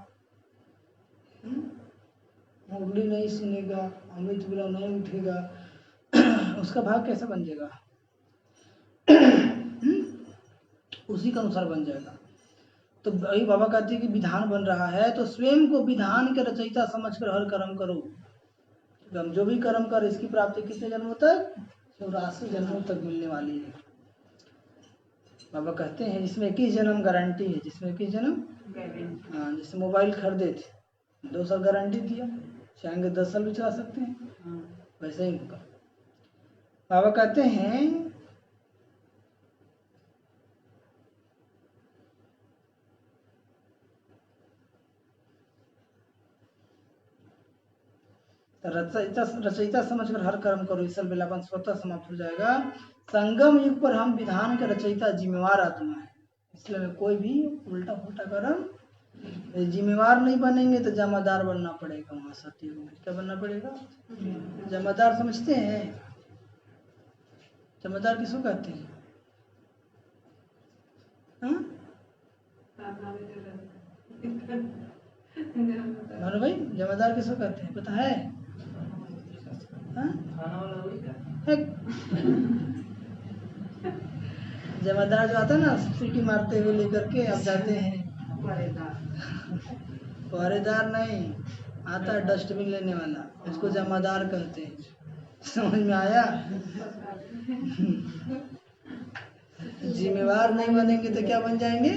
मुरली नहीं सुनेगा, अमृत बिना नहीं उठेगा, उसका भाग कैसा बन जाएगा? उसी के अनुसार बन जाएगा। तो वही बाबा कहते हैं कि विधान बन रहा है, तो स्वयं को विधान के रचयिता समझकर हर कर्म करो। हम जो भी कर्म कर, इसकी प्राप्ति कितने जन्मों तक? 84 जन्मों तक मिलने वाली है। बाबा कहते हैं जिसमें 21 जन्म गारंटी है, जिसमें 21 जन्म, हाँ, जैसे मोबाइल खरीदे थे 2 साल गारंटी दिया, चाहेंगे 10 साल भी चला सकते हैं, वैसे ही होगा। बाबा कहते हैं रचयिता समझकर हर कर्म करो, इस बेलापन स्वतः समाप्त हो जाएगा। संगम युग पर हम विधान के रचयिता जिम्मेवार आत्मा है, इसलिए में कोई भी उल्टा पुल्टा कर्म जिम्मेवार नहीं बनेंगे तो जमादार बनना पड़ेगा। वहाँ सत्युग में क्या बनना पड़ेगा? जमादार। समझते हैं जमादार किसको कहते हैं? भानु भाई, जमादार किसको कहते हैं, पता है? जमादार जो आता है ना, सीटी मारते हुए लेकर के अब जाते हैं, पहरेदार नहीं आता, डस्टबिन लेने वाला, इसको जमादार कहते हैं। समझ में आया? जिम्मेवार नहीं बनेंगे तो क्या बन जाएंगे?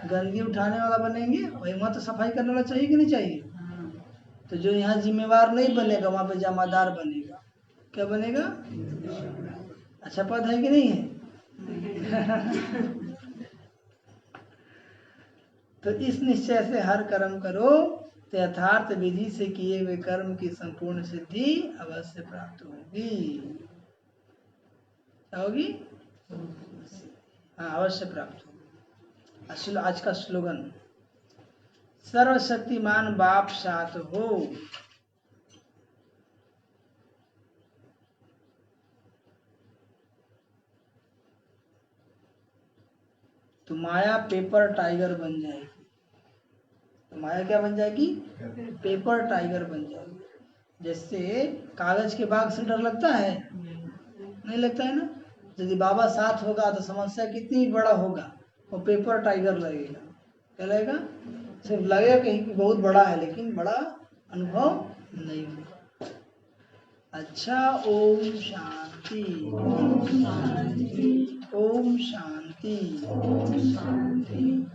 गंदगी उठाने वाला बनेंगे। वही वहाँ तो सफाई करने वाला चाहिए कि नहीं चाहिए? तो जो यहाँ जिम्मेवार नहीं बनेगा, वहाँ पे जमादार बनेगा। क्या बनेगा? अच्छा पद है कि नहीं है? तो इस निश्चय से हर कर्म करो, तो यथार्थ विधि से किए हुए कर्म की संपूर्ण सिद्धि अवश्य प्राप्त होगी। क्या होगी? हाँ, अवश्य प्राप्त होगी। आज का स्लोगन, सर्वशक्तिमान बाप साथ हो। तो माया पेपर टाइगर बन जाएगी। तो माया क्या बन जाएगी? पेपर टाइगर बन जाएगी। जैसे कागज के बाग से डर लगता है? नहीं लगता है ना। यदि बाबा साथ होगा तो समस्या कितनी बड़ा होगा, वो पेपर टाइगर लगेगा। क्या लगेगा? सिर्फ लगेगा कहीं कि बहुत बड़ा है, लेकिन बड़ा अनुभव नहीं होगा। अच्छा, ओम शांति, ओम शांति, ओम शांति,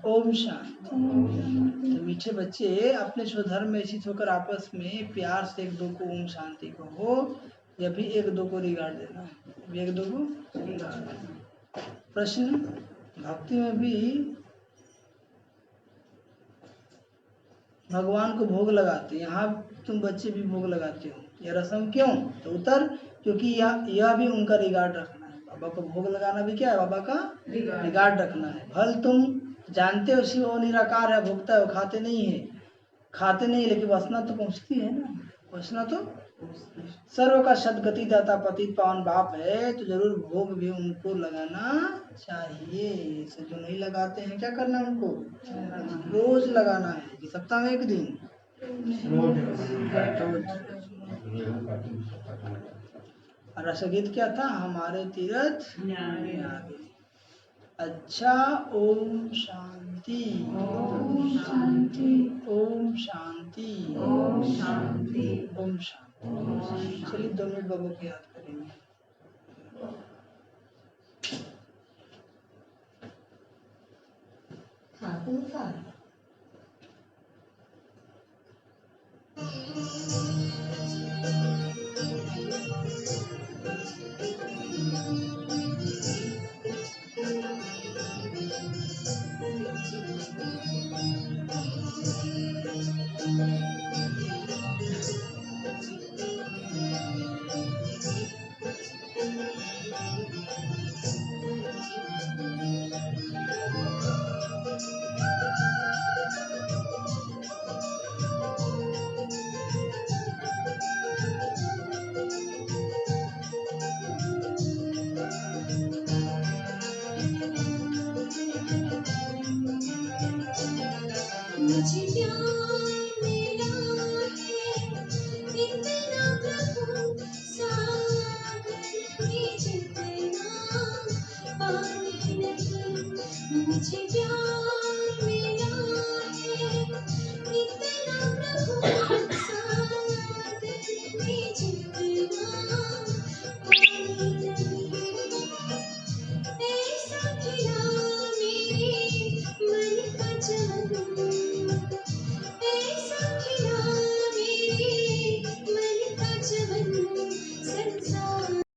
ओम शांति। तो मीठे बच्चे अपने स्वधर्म में स्थित होकर आपस में प्यार से एक दो को ओम शांति कहो, या भी एक दो को रिगार्ड देना, एक दो को रिगार्ड देना। प्रश्न, भक्ति में भी भगवान को भोग लगाते हैं, यहाँ तुम बच्चे भी भोग लगाते हो, ये रस्म क्यों? तो उत्तर, क्योंकि यह भी उनका रिगार्ड रखना है। बाबा को भोग लगाना भी क्या है? बाबा का रिगार्ड रखना है। भल तुम जानते हो शिव वो निराकार है, भोगता है, वो खाते नहीं है, लेकिन वासना तो पहुंचती है ना, वासना तो सर्व का सदगति दाता पतित पावन बाप है, तो जरूर भोग भी उनको लगाना चाहिए। इसे जो नहीं लगाते हैं क्या करना है उनको? रोज लगाना है कि सप्ताह में एक दिन? और रसगीत क्या था? हमारे तीर्थ न्यारे। अच्छा, ओम शांति। ओम शांति। ओम शांति। ओम शांति। ओम शांति। चलिए 2 मिनट बाबू को याद करेंगे। मुझे प्यार मिला है इतना प्रभु सागर में जितना पानी नहीं। मुझे प्यार मिला है इतना प्रभु सागर में जितना पानी नहीं। ऐसा खिला मेरे मन का जादू